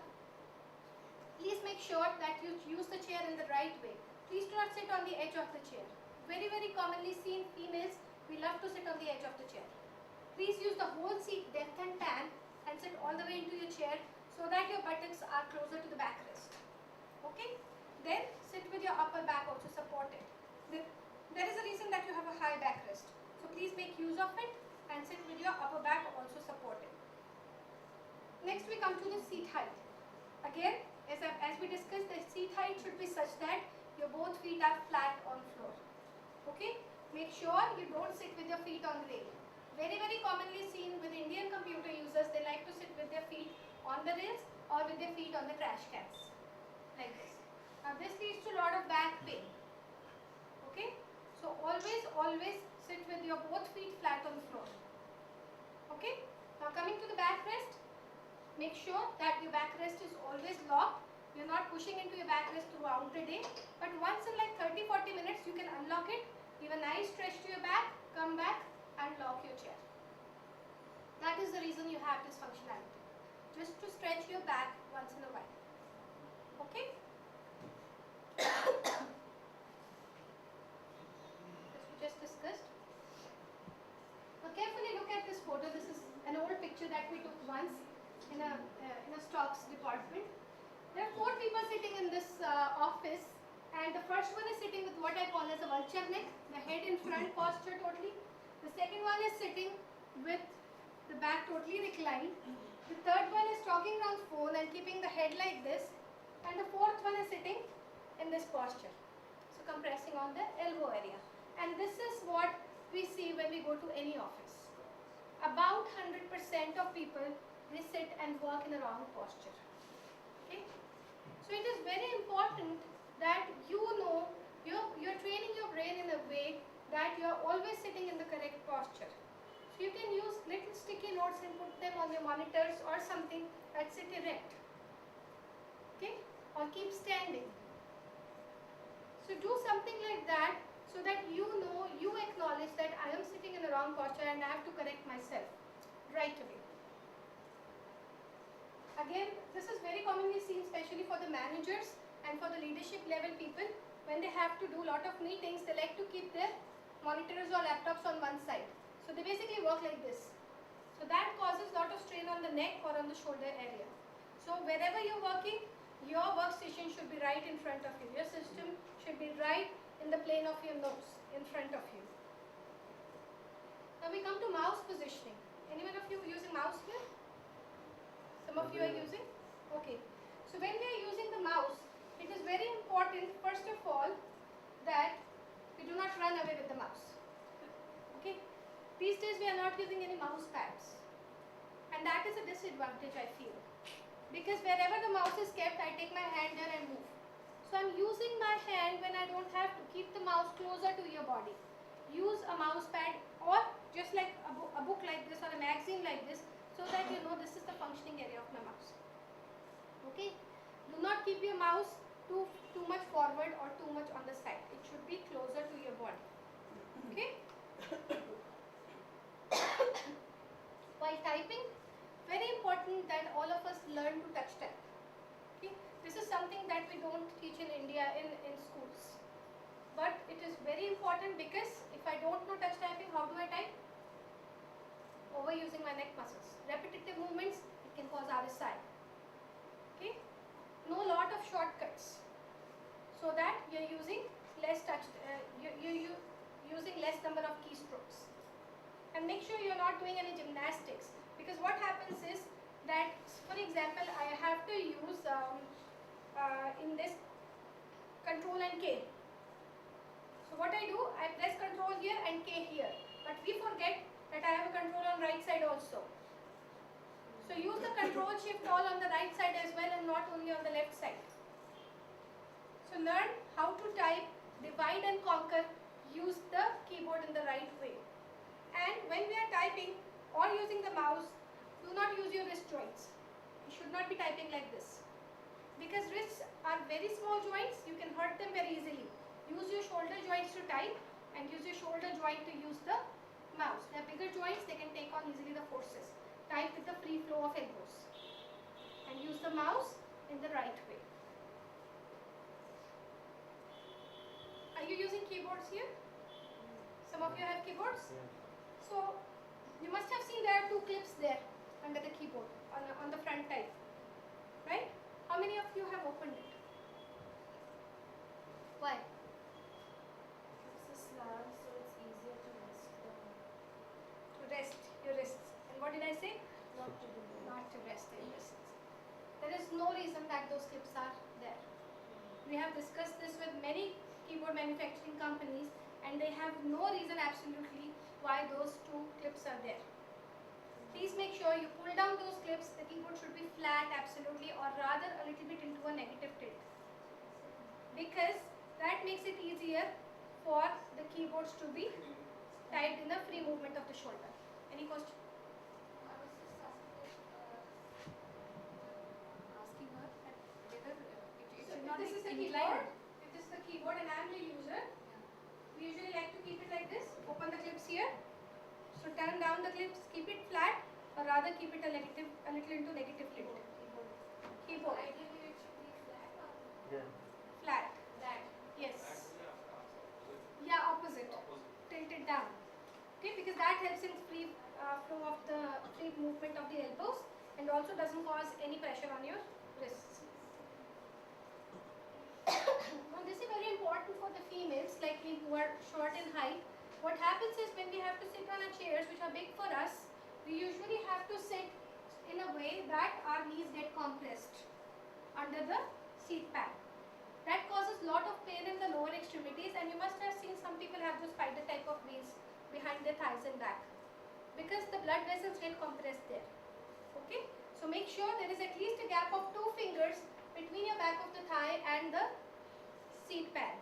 please make sure that you use the chair in the right way. Please do not sit on the edge of the chair. Very, very commonly seen females, we love to sit on the edge of the chair. Please use the whole seat depth and pan and sit all the way into your chair so that your buttocks are closer to the backrest. Okay? Then sit with your upper back also supported. There is a reason that you have a high backrest. So please make use of it and sit with your upper back also supported. Next we come to the seat height. Again, as we discussed, the seat height should be such that your both feet are flat on floor. Okay? Make sure you don't sit with your feet on the rail. Very, very commonly seen with Indian computer users, they like to sit with their feet on the rails or with their feet on the trash cans. Like this. Now this leads to a lot of back pain. Okay? So always sit with your both feet flat on the floor. Okay? Now coming to the backrest, make sure that your backrest is always locked. You're not pushing into your backrest throughout the day. But once in like 30-40 minutes, you can unlock it, give a nice stretch to your back, come back and lock your chair. That is the reason you have this functionality. Just to stretch your back once in a while. Okay? As we just discussed. Now carefully look at this photo. This is an old picture that we took once in a stocks department. There are 4 people sitting in this office, and the first one is sitting with what I call as a vulture neck, the head in front posture totally. The second one is sitting with the back totally reclined. The third one is talking on phone and keeping the head like this, and the fourth one is sitting in this posture. So compressing on the elbow area. And this is what we see when we go to any office. About 100% of people, they sit and work in the wrong posture. Okay? So it is very important that you know you're training your brain in a way that you're always sitting in the correct posture. So you can use little sticky notes and put them on your monitors or something that sit erect. Okay? Or keep standing. So do something like that so that you know, you acknowledge that I am sitting in the wrong posture and I have to correct myself right away. Again, this is very commonly seen especially for the managers and for the leadership level people. When they have to do a lot of meetings, they like to keep their monitors or laptops on one side. So they basically work like this. So that causes a lot of strain on the neck or on the shoulder area. So wherever you're working, your workstation should be right in front of you. Your system should be right in the plane of your nose, in front of you. Now Now we come to mouse positioning. Anyone of you using mouse here? Some of you are using? Okay. So when we are using the mouse, it is very important, first of all, that we do not run away with the mouse. Okay. These days we are not using any mouse pads. And that is a disadvantage, I feel. Because wherever the mouse is kept, I take my hand there and move. So I'm using my hand when I don't have to. Keep the mouse closer to your body. Use a mouse pad or just like a book like this or a magazine like this, so that you know this is the functioning area of my mouse. Okay? Do not keep your mouse too much forward or too much on the side. It should be closer to your body. Okay? While typing, very important that all of us learn to touch type. Okay? This is something that we don't teach in India in schools. But it is very important because if I don't know touch typing, how do I type? Overusing my neck muscles. Repetitive movements, it can cause RSI. Okay? Know a lot of shortcuts so that you're using less touch, you're using less number of keystrokes. And make sure you're not doing any gymnastics, because what happens is that, for example, I have to use in this control and K. So what I do, I press control here and K here, but we forget that I have a control on right side also. So use the control shift all on the right side as well and not only on the left side. So learn how to type, divide and conquer, use the keyboard in the right way. And when we are typing or using the mouse, do not use your wrist joints. You should not be typing like this. Because wrists are very small joints, you can hurt them very easily. Use your shoulder joints to type and use your shoulder joint to use the mouse. They are bigger joints, they can take on easily the forces. Type with the free flow of elbows. And use the mouse in the right way. Are you using keyboards here? Some of you have keyboards? So, you must have seen there are two clips there under the keyboard on the front type. Right? How many of you have opened it? Why? It's a slab, so it's easier to rest them. To rest your wrists. And what did I say? Not to do that. Not to rest your wrists. There is no reason that those clips are there. We have discussed this with many keyboard manufacturing companies, and they have no reason absolutely why those two clips are there. Please make sure you pull down those clips. The keyboard should be flat absolutely, or rather a little bit into a negative tilt, because that makes it easier for the keyboards to be typed in the free movement of the shoulder. Any question? I was just asking her that whether it So should not this be is the inclined. keyboard. If this is the keyboard and I am the user, we usually like to keep it like this. Open the clips here. So turn down the clips, keep it flat, or rather keep it a little into negative tilt. Keyboard. Ideally, it should be flat or Yeah. Flat. that. Yes. Yeah, opposite. Tilt it down. Okay, because that helps in free flow of the free movement of the elbows, and also doesn't cause any pressure on your wrists. Now this is very important for the females like me who are short in height. What happens is when we have to sit on our chairs which are big for us, we usually have to sit in a way that our knees get compressed under the seat pad. That causes lot of pain in the lower extremities, and you must have seen some people have those spider type of veins behind their thighs and back, because the blood vessels get compressed there. Okay, so make sure there is at least a gap of 2 fingers between your back of the thigh and the seat pad,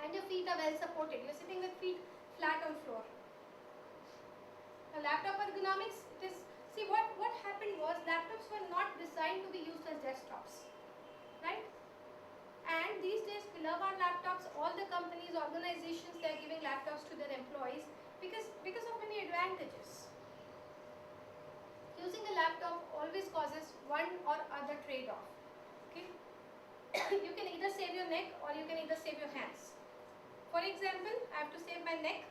and your feet are well supported. You're sitting with feet flat on floor. Now laptop ergonomics, it is, see what happened was laptops were not designed to be used as desktops, right? And these days we love our laptops. All the companies, organizations, they are giving laptops to their employees because of many advantages. Using a laptop always causes one or other trade-off. Okay, you can either save your neck or you can either save your hands. For example, I have to save my neck.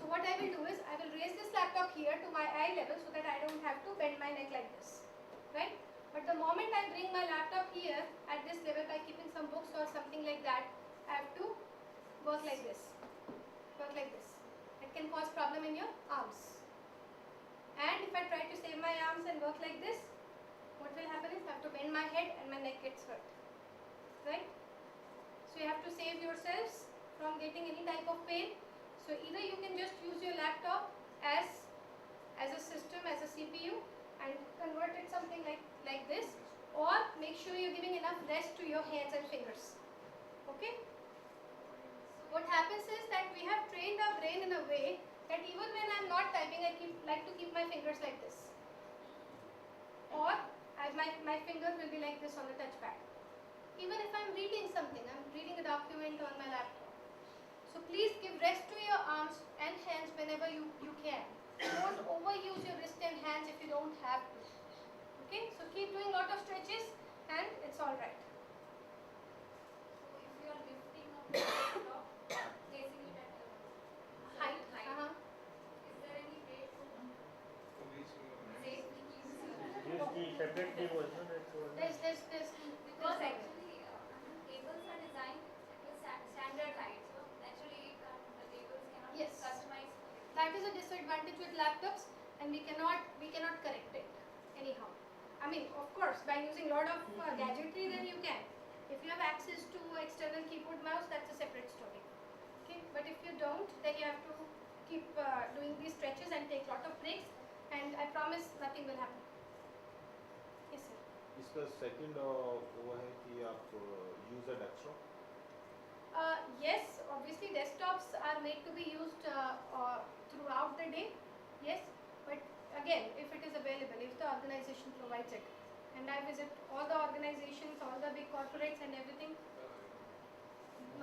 So what I will do is I will raise this laptop here to my eye level so that I don't have to bend my neck like this, right? But the moment I bring my laptop here at this level by keeping some books or something like that, I have to work like this. work like this. It can cause problem in your arms. And if I try to save my arms and work like this, what will happen is I have to bend my head and my neck gets hurt. Right? So you have to save yourselves from getting any type of pain. So either you can just use your laptop as a system, as a CPU, and convert it something like this, or make sure you're giving enough rest to your hands and fingers. Okay? What happens is that we have trained our brain in a way that even when I'm not typing, I like to keep my fingers like this. Or my fingers will be like this on the touchpad. Even if I'm reading something, I'm reading a document on my laptop. So please give rest to your arms and hands whenever you can. Don't overuse your wrist and hands if you don't have to. Okay? So keep doing a lot of stretches and it's alright. So if you are lifting up the laptop, placing it at a Height. is there any way to safely keep Use the separate key version. There's because actually tables are designed with standard height, so naturally the tables cannot be Yes. customized. That is a disadvantage with laptops, and we cannot correct it anyhow. I mean, of course, by using a lot of gadgetry, then you can. If you have access to external keyboard mouse, that's a separate story. Okay, but if you don't, then you have to keep doing these stretches and take a lot of breaks, and I promise nothing will happen. Yes, sir. इसका second वो है कि आप use a desktop Yes, obviously desktops are made to be used throughout the day. Yes, but again, if it is available, if the organization provides it, and I visit all the organizations, all the big corporates and everything,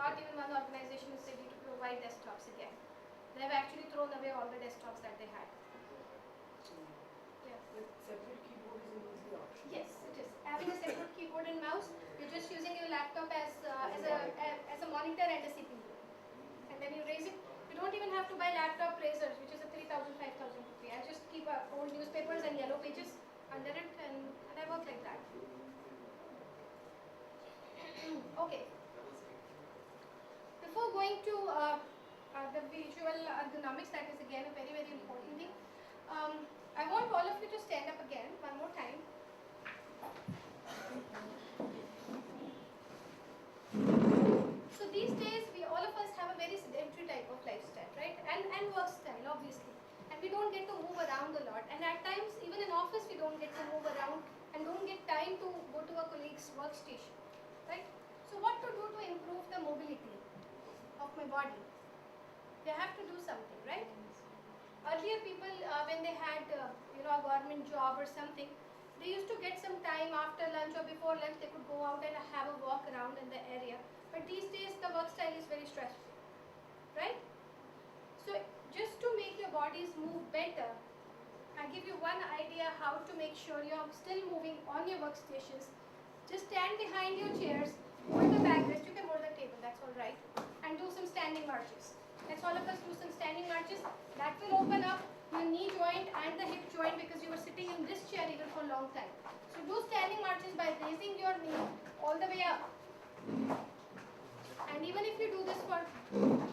not even one organization is ready to provide desktops again. They have actually thrown away all the desktops that they had. Yeah. But separate keyboard is easily optional. Yes, it is. Having a separate keyboard and mouse, you're just using your laptop as a monitor and a CPU. And then you raise it. You don't even have to buy laptop razors, which is a 3,000, 5,000 rupee. I just keep old newspapers and yellow pages under it, and I work like that. Okay. Before going to the visual ergonomics, that is again a very, very important thing. I want all of you to stand up again one more time. So these days, all of us have a very sedentary type of lifestyle, right? And work style, obviously. And we don't get to move around a lot. And at times, even in office, we don't get to move around and don't get time to go to a colleague's workstation, right? So what to do to improve the mobility of my body? They have to do something, right? Earlier, people, when they had a government job or something, they used to get some time after lunch or before lunch. They could go out and have a walk around in the area. But these days, the work style is very stressful, right? So just to make your bodies move better, I give you one idea how to make sure you're still moving on your workstations. Just stand behind your chairs, hold the backrest. You can hold the table, that's all right, and do some standing marches. Let's all of us do some standing marches. That will open up your knee joint and the hip joint because you were sitting in this chair even for a long time. So do standing marches by raising your knee all the way up. And even if you do this for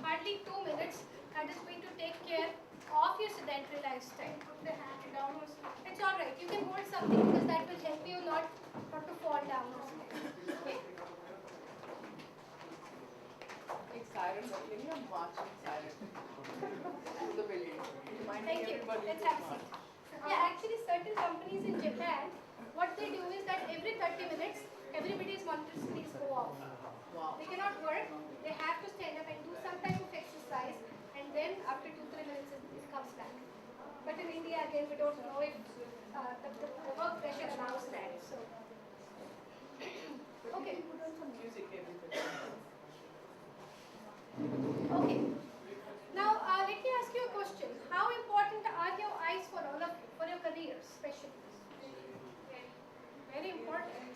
hardly 2 minutes, that is going to take care of your sedentary lifestyle. Put the hand down or something. It's alright. You can hold something because that will help you not to fall down or something. Okay? It's siren, but can you have marching siren? To the building. Reminding Thank you. everybody Let's to have a march. seat. Yeah, actually certain companies in Japan, what they do is that every 30 minutes, everybody's monitor screens go off. Wow. They cannot work, they have to stand up and do some type of exercise, and then after 2-3 minutes it comes back. But in India again, we don't know if the work pressure allows that. So But okay. you can put on some music every 30 minutes. Okay. Now let me ask you a question. How important are your eyes for all of you, for your careers especially? Very important.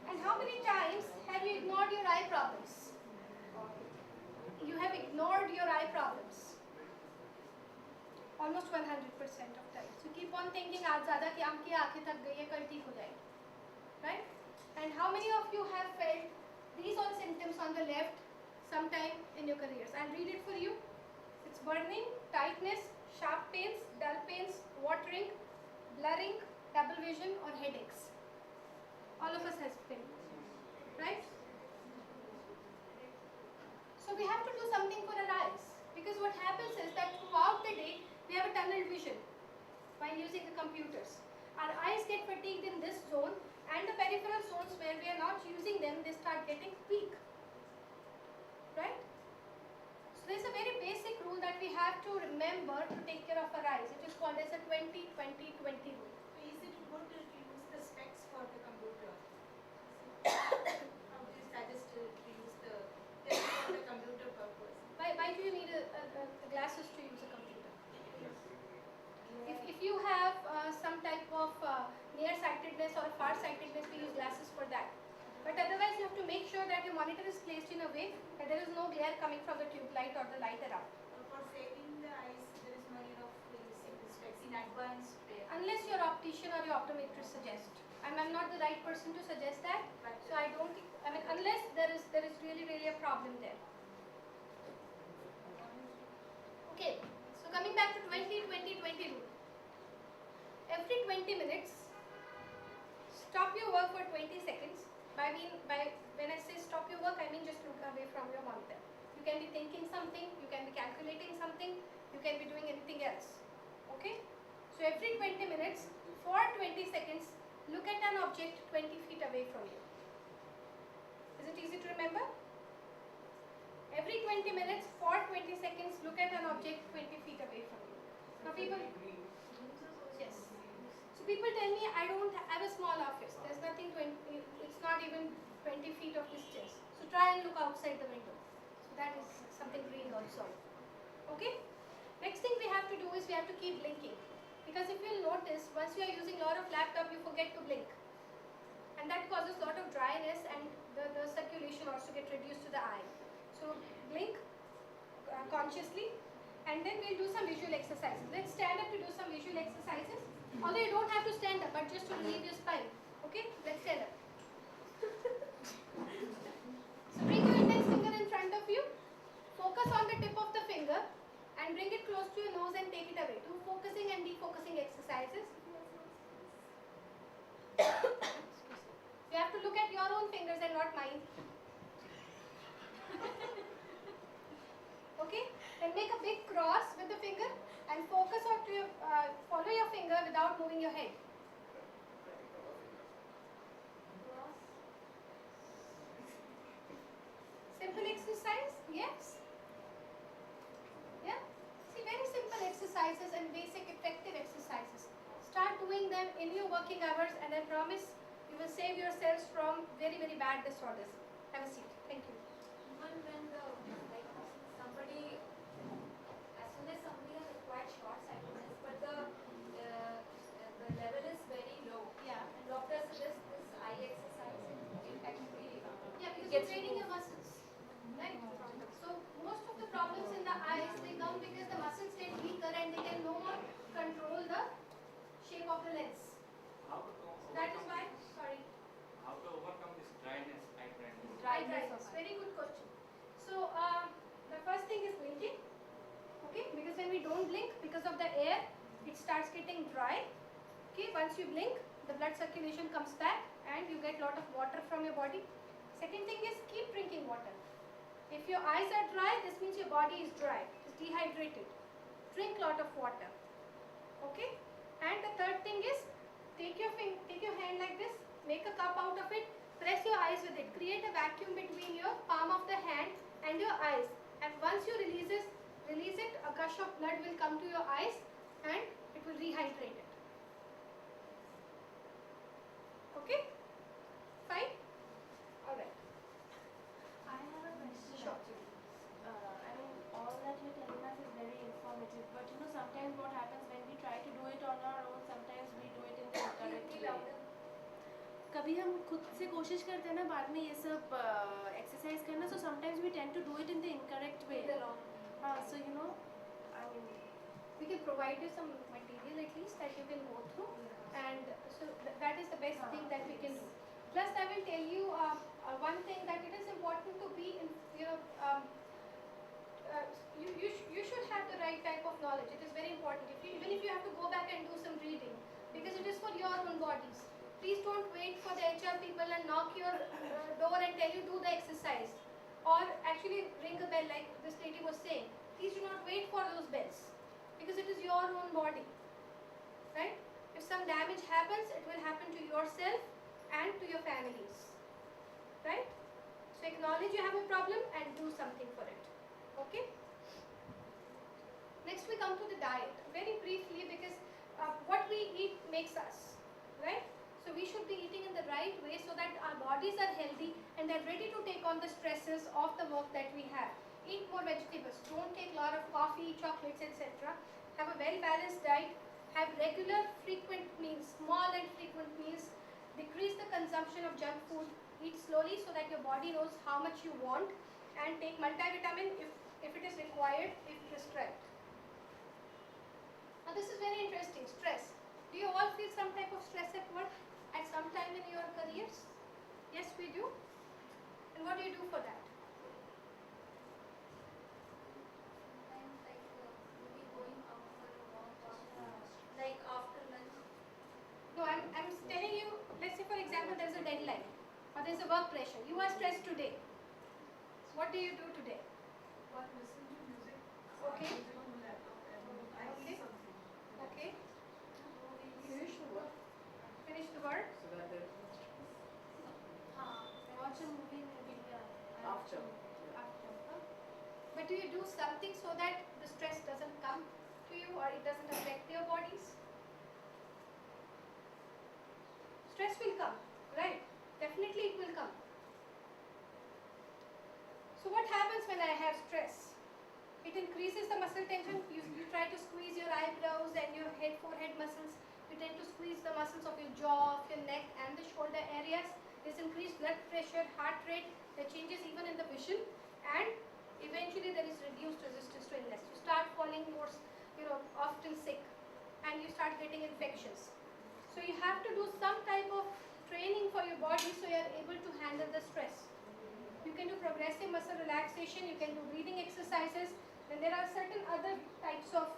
And how many times have you ignored your eye problems? You have ignored your eye problems. Almost 100% of time. So keep on thinking, आज ज़्यादा काम किया, आंखें थक गई है, कल ठीक हो जाएगी. Right? And how many of you have felt these all symptoms on the left sometime in your careers? I'll read it for you. It's burning, tightness, sharp pains, dull pains, watering, blurring, double vision or headaches. All of us has pain, right? So we have to do something for our eyes, because what happens is that throughout the day we have a tunnel vision while using the computers. Our eyes get fatigued in this zone, and the peripheral zones where we are not using them, they start getting weak, right? So there's a very basic rule that we have to remember to take care of our eyes. It is called as a 20-20-20 rule. Is it good to use the specs for the computer? How do you suggest to use the just for the computer purpose? Why do you need glasses to use a computer? If you have some type of nearsightedness or farsightedness, we use glasses for that. But otherwise, you have to make sure that your monitor is placed in a way that there is no glare coming from the tube light or the light around. For saving the eyes, there is no need of using the specs in advance. Unless your optician or your optometrist suggest. I'm not the right person to suggest that. So I don't. Unless there is really a problem there. Okay. So coming back to 20-20-20 rule. Every 20 minutes, stop your work for 20 seconds. When I say stop your work, I mean just look away from your monitor. You can be thinking something, you can be calculating something, you can be doing anything else. Okay? So every 20 minutes, for 20 seconds, look at an object 20 feet away from you. Is it easy to remember? Every 20 minutes, for 20 seconds, look at an object 20 feet away from you. Now people, yes. So people tell me, I don't have a small office. There's nothing, it's not even 20 feet of distance. So try and look outside the window. So that is something green also. Okay? Next thing we have to do is we have to keep blinking. Because if you'll notice, once you are using a lot of laptop, you forget to blink. And that causes a lot of dryness, and the circulation also gets reduced to the eye. So blink consciously, and then we'll do some visual exercises. Let's stand up to do some visual exercises. Although you don't have to stand up, but just to relieve your spine. Okay? Let's stand up. So bring your index finger in front of you. Focus on the tip of the finger and bring it close to your nose and take it away. Do focusing and defocusing exercises. You have to look at your own fingers and not mine. Okay? Then make a big cross with the finger and focus on to your, follow your finger without moving your head. Simple exercise? Yes? Yeah? See, very simple exercises and basic effective exercises. Start doing them in your working hours, and I promise you will save yourselves from very bad disorders. Have a seat. Thank you. Even when somebody, as soon as somebody has acquired short-sightedness, but the level is very low. Yeah. And doctor suggests this eye exercise. It actually Yeah, because gets you're training your removed. muscles. Right? So most of the problems in the eyes, they come because the muscles get weaker and they can no more control the shape of the lens. That is why, sorry. How to overcome this dryness, eye dryness? Dryness. Very good question. So the first thing is blinking. Okay, because when we don't blink, because of the air, it starts getting dry. Okay, once you blink, the blood circulation comes back and you get a lot of water from your body. Second thing is keep drinking water. If your eyes are dry, this means your body is dry, it's dehydrated. Drink a lot of water. Okay? And the third thing is take your hand like this, make a cup out of it, press your eyes with it. Create a vacuum between your palm of the hand and your eyes. And once you release it, a gush of blood will come to your eyes and it will rehydrate it. Okay? Fine? Alright. I have a question. Sure. Actually. All that you're telling us is very informative, but sometimes what happens when we try to do it on our own, sometimes we do it in the incorrect way. कभी हम खुद से कोशिश करते हैं ना बाद में ये सब एक्सरसाइज करना, so sometimes we tend to do it in the incorrect way. So We can provide you some material at least that you can go through, and so that is the best thing that we can do. Plus, I will tell you one thing, that it is important to be in, you should have the bodies. Please don't wait for the HR people and knock your door and tell you do the exercise. Or actually ring a bell like this lady was saying. Please do not wait for those bells because it is your own body. Right? If some damage happens, it will happen to yourself and to your families. Right? So acknowledge you have a problem and do something for it. Okay? Next we come to the diet. Very briefly because what we eat makes us. Right? So we should be eating in the right way so that our bodies are healthy and they're ready to take on the stresses of the work that we have. Eat more vegetables. Don't take a lot of coffee, chocolates, etc. Have a very balanced diet. Have regular, frequent meals, small and frequent meals. Decrease the consumption of junk food. Eat slowly so that your body knows how much you want, and take multivitamin if it is required, if prescribed. Now this is very interesting. Stress. Do you all feel some type of stress at work at some time in your careers? Yes, we do. And what do you do for that? Sometimes like maybe going out for a walk or like after lunch. No, I'm telling you, let's say for example there's a deadline or there's a work pressure. You are stressed today. What do you do today? What, listen to music? Okay. Music on the laptop and I Okay. see something. Okay. Finish the work Finish the work. so that there is no stress. Watch a movie maybe. After. After. But do you do something so that the stress doesn't come to you or it doesn't affect your bodies? Stress will come, right? Definitely it will come. So what happens when I have stress? It increases the muscle tension. You try to squeeze your eyebrows and your forehead muscles. You tend to squeeze the muscles of your jaw, of your neck and the shoulder areas. There's increased blood pressure, heart rate. There are changes even in the vision, and eventually there is reduced resistance to illness. You start falling more, often sick, and you start getting infections. So you have to do some type of training for your body so you are able to handle the stress. You can do progressive muscle relaxation, you can do breathing exercises, and there are certain other types of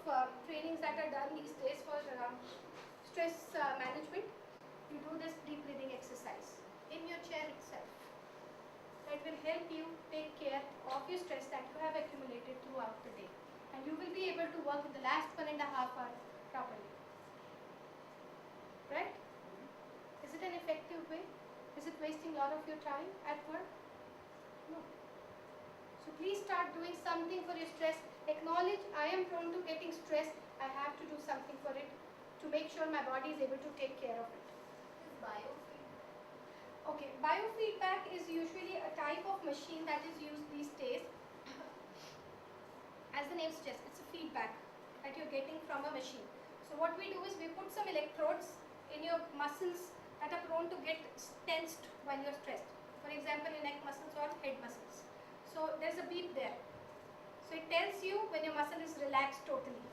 trainings that are done these days for stress management. You do this deep breathing exercise in your chair itself. That will help you take care of your stress that you have accumulated throughout the day. And you will be able to work in the last 1.5 hours properly. Right? Is it an effective way? Is it wasting a lot of your time at work? No. So please start doing something for your stress. Acknowledge I am prone to getting stressed. I have to do something for it to make sure my body is able to take care of it. Is biofeedback. Okay, biofeedback is usually a type of machine that is used these days. As the name suggests, it's a feedback that you're getting from a machine. So what we do is we put some electrodes in your muscles that are prone to get tensed when you're stressed. For example, your neck muscles or head muscles. So there's a beep there. So it tells you when your muscle is relaxed totally.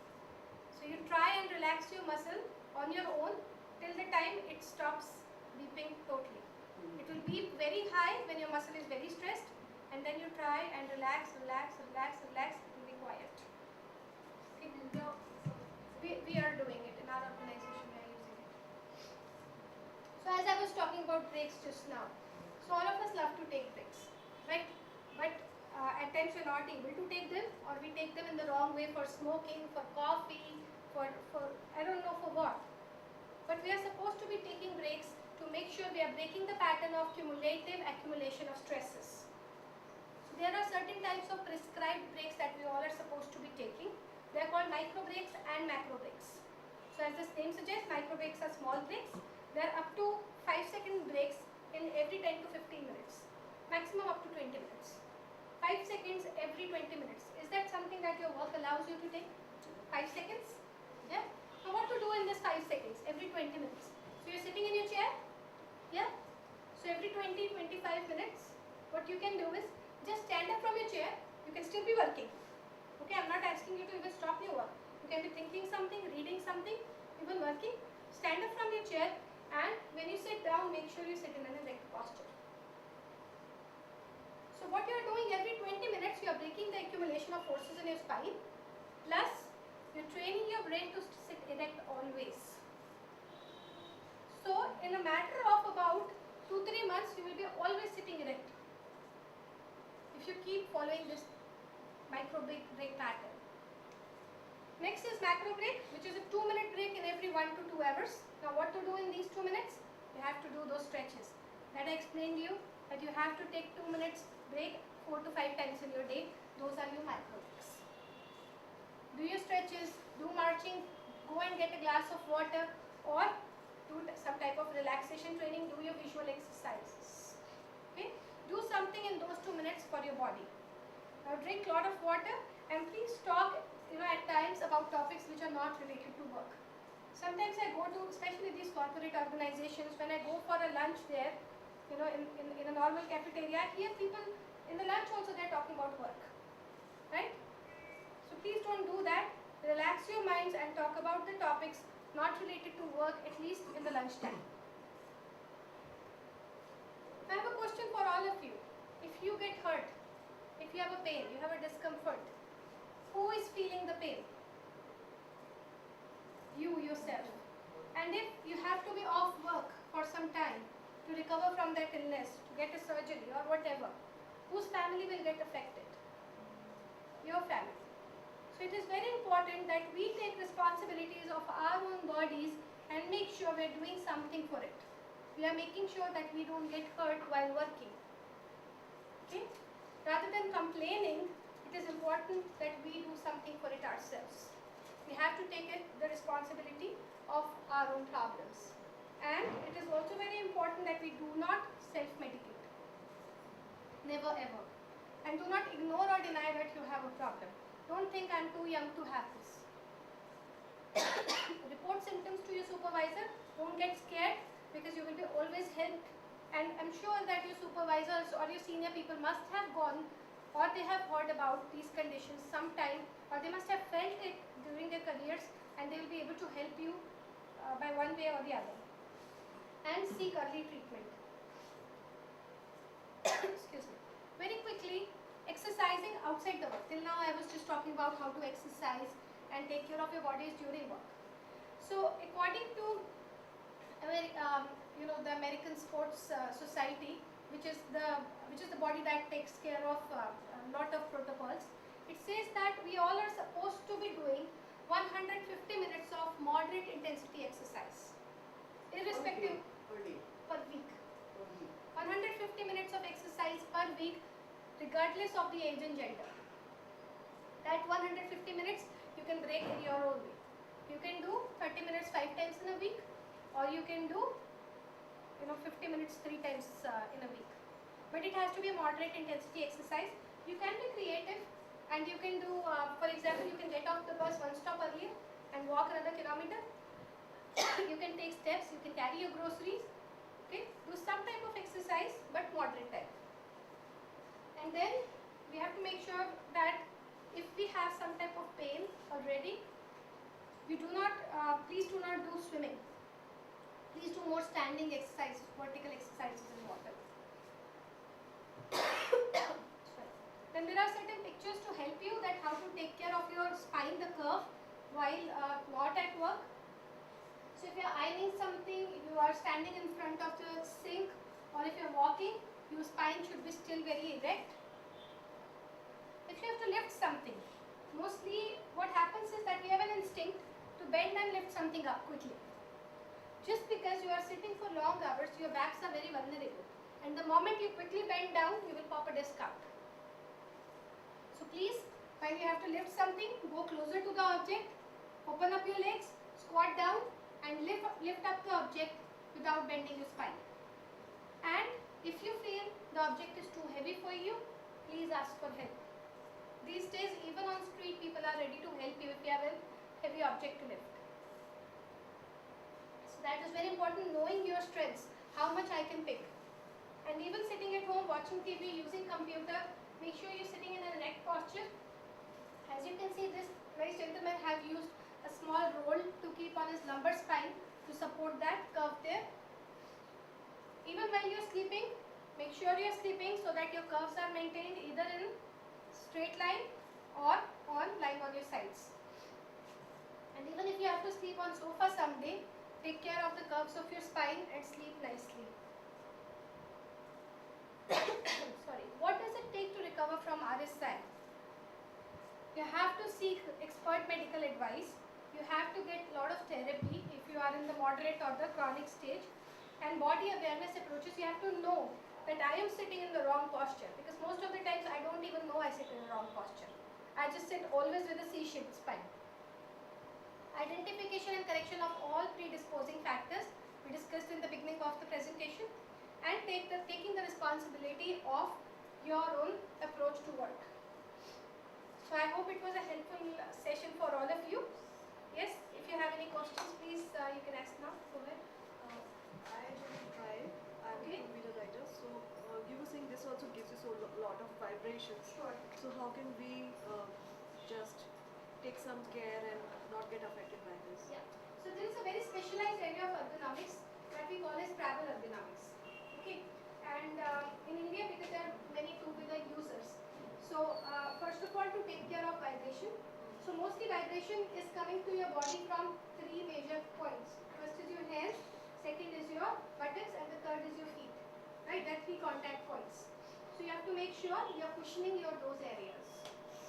So you try and relax your muscle on your own till the time it stops beeping totally. It will beep very high when your muscle is very stressed, and then you try and relax, relax, relax, relax, it will be quiet. Okay. We are doing it in our organization, we are using it. So as I was talking about breaks just now, so all of us love to take breaks, right? But at times we're not able to take them, or we take them in the wrong way for smoking, for coffee, for I don't know for what. But we are supposed to be taking breaks to make sure we are breaking the pattern of cumulative accumulation of stresses. So there are certain types of prescribed breaks that we all are supposed to be taking. They are called micro breaks and macro breaks. So as the name suggests, micro breaks are small breaks. They are up to 5-second breaks in every 10 to 15 minutes. Maximum up to 20 minutes. 5 seconds every 20 minutes. Is that something that your work allows you to take? 5 seconds? Yeah? Now what to do in this 5 seconds? Every 20 minutes. So you're sitting in your chair? Yeah? So every 20-25 minutes, what you can do is just stand up from your chair. You can still be working. Okay, I'm not asking you to even stop your work. You can be thinking something, reading something, even working. Stand up from your chair, and when you sit down, make sure you sit in an erect posture. So what you are doing every 20 minutes, you are breaking the accumulation of forces in your spine, plus you're training your brain to sit erect always. So in a matter of about 2-3 months, you will be always sitting erect if you keep following this micro break pattern. Next is macro break, which is a 2-minute break in every 1 to 2 hours. Now what to do in these 2 minutes? You have to do those stretches that I explained to you, that you have to take 2 minutes break 4 to 5 times in your day. Those are your macro breaks. Do your stretches, do marching, go and get a glass of water, or do some type of relaxation training, do your visual exercises. Okay? Do something in those 2 minutes for your body. Now drink a lot of water, and please talk at times about topics which are not related to work. Sometimes I go to, especially these corporate organizations, when I go for a lunch there, in a normal cafeteria, I hear people in the lunch also they're talking about work. Right? So please don't do that. Relax your minds and talk about the topics not related to work, at least in the lunch time. I have a question for all of you. If you get hurt, if you have a pain, you have a discomfort, who is feeling the pain? You yourself. And if you have to be off work for some time to recover from that illness, to get a surgery or whatever, whose family will get affected? Your family. So it is very important that we take responsibilities of our own bodies and make sure we are doing something for it. We are making sure that we don't get hurt while working. Okay? Rather than complaining, it is important that we do something for it ourselves. We have to take the responsibility of our own problems. And it is also very important that we do not self-medicate. Never ever. And do not ignore or deny that you have a problem. Don't think I'm too young to have this. Report symptoms to your supervisor. Don't get scared, because you will be always helped. And I'm sure that your supervisors or your senior people must have gone, or they have heard about these conditions sometime, or they must have felt it during their careers, and they will be able to help you by one way or the other. And seek early treatment. Excuse me. Very quickly, exercising outside the work. Till now I was just talking about how to exercise and take care of your bodies during work. So according to the American Sports Society, which is the body that takes care of a lot of protocols, it says that we all are supposed to be doing 150 minutes of moderate intensity exercise, irrespective Per day. per week. Per week. 150 minutes of exercise per week, regardless of the age and gender. That 150 minutes you can break in your own way. You can do 30 minutes 5 times in a week, or you can do 50 minutes 3 times in a week. But it has to be a moderate intensity exercise. You can be creative, and you can do, for example, you can get off the bus one stop earlier and walk another kilometer. You can take steps, you can carry your groceries. Okay, do some type of exercise, but moderate type. And then we have to make sure that if we have some type of pain already, you do not, please do not do swimming. Please do more standing exercises, vertical exercises in water. Then there are certain pictures to help you that how to take care of your spine, the curve, while not at work. So if you are ironing something, you are standing in front of the sink, or if you are walking, your spine should be still very erect. If you have to lift something, mostly what happens is that we have an instinct to bend and lift something up quickly. Just because you are sitting for long hours, your backs are very vulnerable. And the moment you quickly bend down, you will pop a disc out. So please, when you have to lift something, go closer to the object, open up your legs, squat down, and lift up the object without bending your spine. And if you feel the object is too heavy for you, please ask for help. These days, even on street, people are ready to help you if you have a heavy object to lift. So that is very important, knowing your strengths, how much I can pick. And even sitting at home, watching TV, using computer, make sure you're sitting in an erect posture. As you can see, this nice gentleman have used a small roll to keep on his lumbar spine to support that curve there. Even while you're sleeping, make sure you're sleeping so that your curves are maintained either in straight line or lying on your sides. And even if you have to sleep on sofa someday, Take care of the curves of your spine and sleep nicely. Sorry. What does it take to recover from RSI? You have to seek expert medical advice. You have to get a lot of therapy if you are in the moderate or the chronic stage. And body awareness approaches, you have to know that I am sitting in the wrong posture, because most of the times I don't even know I sit in the wrong posture. I just sit always with a C-shaped spine. Identification and correction of all predisposing factors we discussed in the beginning of the presentation, and taking the responsibility of your own approach to work. So I hope it was a helpful session for all of you. Yes, if you have any questions, please you can ask now. Go ahead. I will try. I'm Okay. a two-wheeler rider, so you were saying this also gives you so lot of vibrations. Sure. So how can we just take some care and not get affected by this? Yeah. So there is a very specialized area of ergonomics that we call as travel ergonomics. Okay. And in India, because there are many two-wheeler users, so first of all, to take care of vibration. So mostly vibration is coming to your body from three major points. First is your hands, second is your buttocks, and the third is your feet. Right? That's three contact points. So you have to make sure you are cushioning those areas.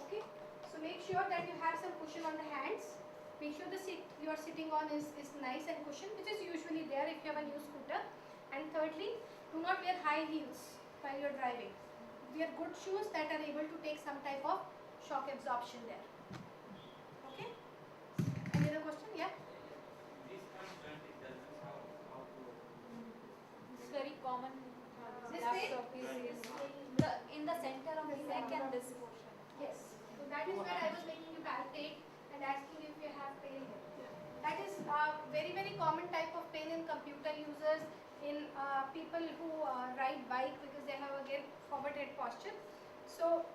Okay? So make sure that you have some cushion on the hands. Make sure the seat you are sitting on is nice and cushioned, which is usually there if you have a new scooter. And thirdly, do not wear high heels while you are driving. Wear good shoes that are able to take some type of shock absorption there. Okay? Any other question? Yeah? This constraint it doesn't how to. It's very common. This lap way? surface is in the center of the neck and this portion. Yes. So that is where I was making you palpate and asking you if you have pain here. That is very, very common type of pain in computer users, in people who ride bike, because they have again forward head posture. So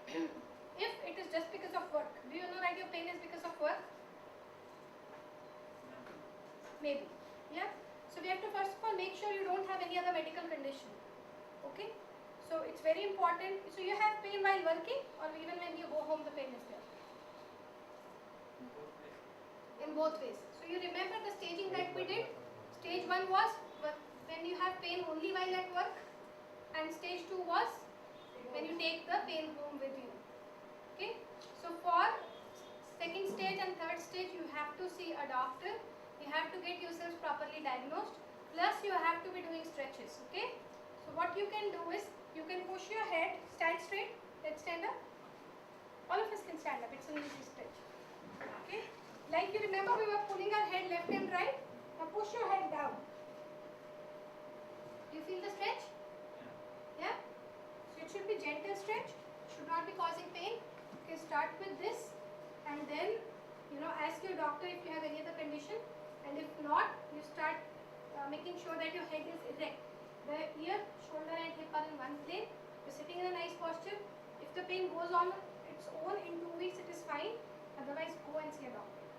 if it is just because of work, do you know that your pain is because of work? Maybe. Yeah. So we have to first of all make sure you don't have any other medical condition. Okay. So it's very important. So you have pain while working, or even when you go home the pain is there? In both ways. So you remember the staging that we did? Stage 1 was when you have pain only while at work, and stage 2 was when you take the pain home with you. Okay? So for second stage and third stage, you have to see a doctor. You have to get yourself properly diagnosed. Plus you have to be doing stretches. Okay? So what you can do is, you can push your head, stand straight. Let's stand up. All of us can stand up. It's an easy stretch. Okay? Like you remember we were pulling our head left and right. Now push your head down. Do you feel the stretch? Yeah? So it should be gentle stretch. Should not be causing pain. Okay, start with this, and then ask your doctor if you have any other condition, and if not, you start making sure that your head is erect. The ear, shoulder and hip are in one plane. You're sitting in a nice posture. If the pain goes on its own in 2 weeks, it is fine. Otherwise, go and see a doctor.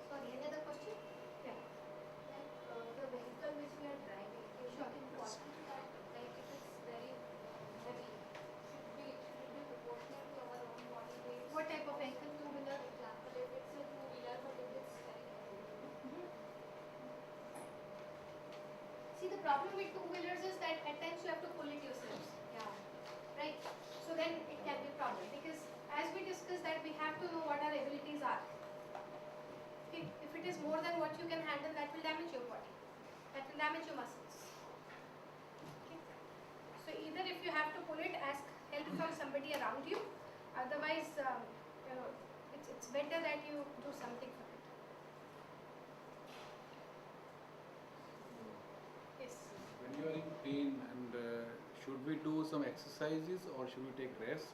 Sorry, any other question? Yeah. The vehicle which we are driving, is Sure. it important that if it's very heavy, should be proportional to our own body weight? What type of vehicle? Two-wheeler? For example, if it's a two-wheeler but if it's very heavy. See, the problem with two-wheelers is that at times you have to pull it yourselves. Yeah. Right? So then it can be a problem, because as we discussed that we have to know what our abilities are. If it is more than what you can handle, that will damage your body. That will damage your muscles. Okay? So either if you have to pull it, ask help from somebody around you. Otherwise, it's better that you do something for it. Yes. When you are in pain, and should we do some exercises or should we take rest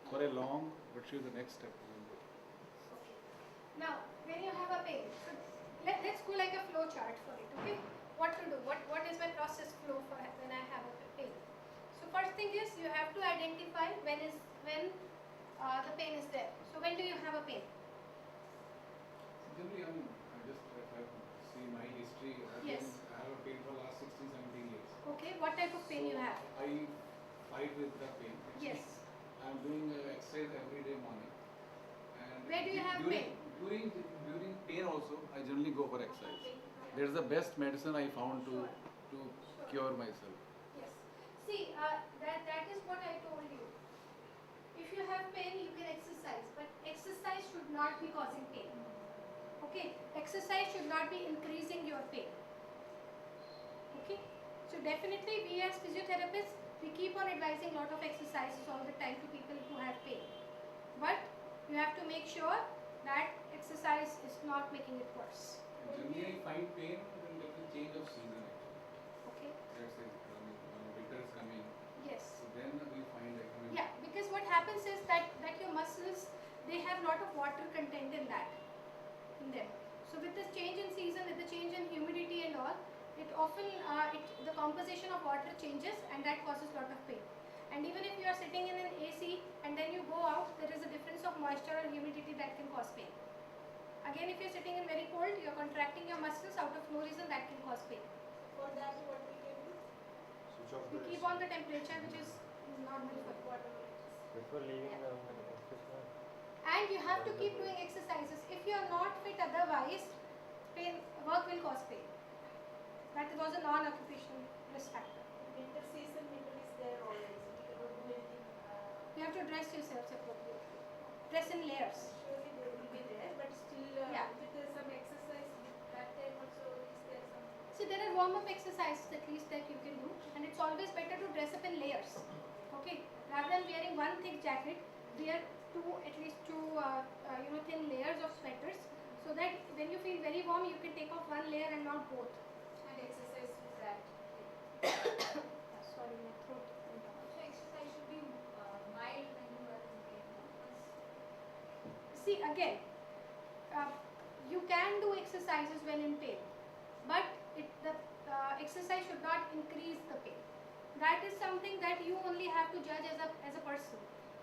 for a long? What should be the next step? Okay. Now, when you have a pain, so let's go like a flow chart for it. Okay. What to do? What is my process flow for when I have a pain? So first thing is you have to identify when the pain is there. So when do you have a pain? Generally, I just if I see my history, Yes. I have a pain for last 16, 17 years. Okay. What type of pain you have? I fight with the pain. Yes. I'm doing exercise every day morning. And Where do you have during, pain? During pain also, I generally go for exercise. That is the best medicine I found to cure myself. Yes. See, that is what I told you. If you have pain, you can exercise, but exercise should not be causing pain. Okay? Exercise should not be increasing your pain. Okay? So definitely we as physiotherapists, we keep on advising a lot of exercises all the time to people who have pain. But you have to make sure that exercise is not making it worse. Generally, I find pain when there is a change of season. Okay? That's it. Winter is coming. Yes. So then we find like. Yeah, because what happens is that your muscles, they have lot of water content in them. So with this change in season, with the change in humidity and all, it often the composition of water changes, and that causes lot of pain. And even if you are sitting in an AC and then you go out, there is a difference of moisture or humidity that can cause pain. Again, if you are sitting in very cold, you are contracting your muscles out of no reason, that can cause pain. For that, what we can do? Switch off We the keep on the temperature which is normal for you. Whatever it is. Before leaving Yeah. the office, And you have to keep doing exercises. If you are not fit otherwise, work will cause pain. That was a non-occupational risk factor. Winter season, winter is there already, so we cannot do anything. You have to dress yourselves appropriately. Dress in layers. Surely they will be there, but still, Yeah. with some exercise, that time also is there some. See, there are warm-up exercises at least that you can do, and it's always better to dress up in layers. Okay, rather than wearing one thick jacket, wear at least two thin layers of sweaters, so that when you feel very warm, you can take off one layer and not both. And exercise with that. Sorry, my throat. So exercise should be mild when you are in pain. See, again, you can do exercises when in pain, but the exercise should not increase the pain. That is something that you only have to judge as a person,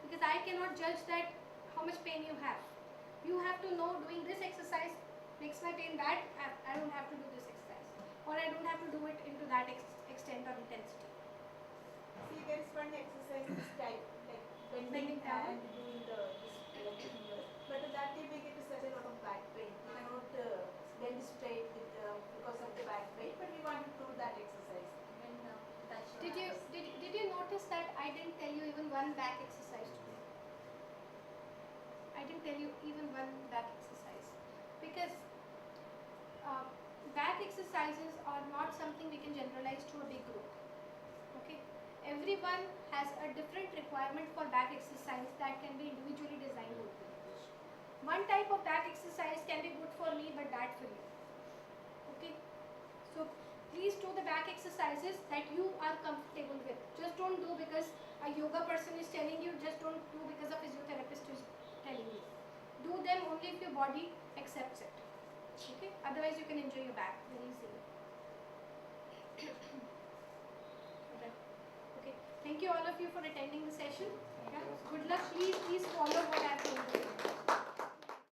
because I cannot judge that how much pain you have. You have to know doing this exercise makes my pain bad. I don't have to do this exercise, or I don't have to do it into that extent or intensity. See, there is one exercise this type, like bending down. and doing this finger. But that day we get such a lot of back pain. We cannot bend straight because of the back pain, but we want to do that exercise. When touch your Did hands. you notice that I didn't tell you even one back exercise today? I didn't tell you even one back exercise, because back exercises are not something we can generalize to a big group. Okay, everyone has a different requirement for back exercise that can be individually designed only. One type of back exercise can be good for me but bad for you. Okay, so please do the back exercises that you are comfortable with. Just don't do because a yoga person is telling you, just don't do because a physiotherapist is telling you. Do them only if your body accepts it. Okay, otherwise you can injure your back very easily. Okay, thank you all of you for attending the session. Yeah. Good luck. Please follow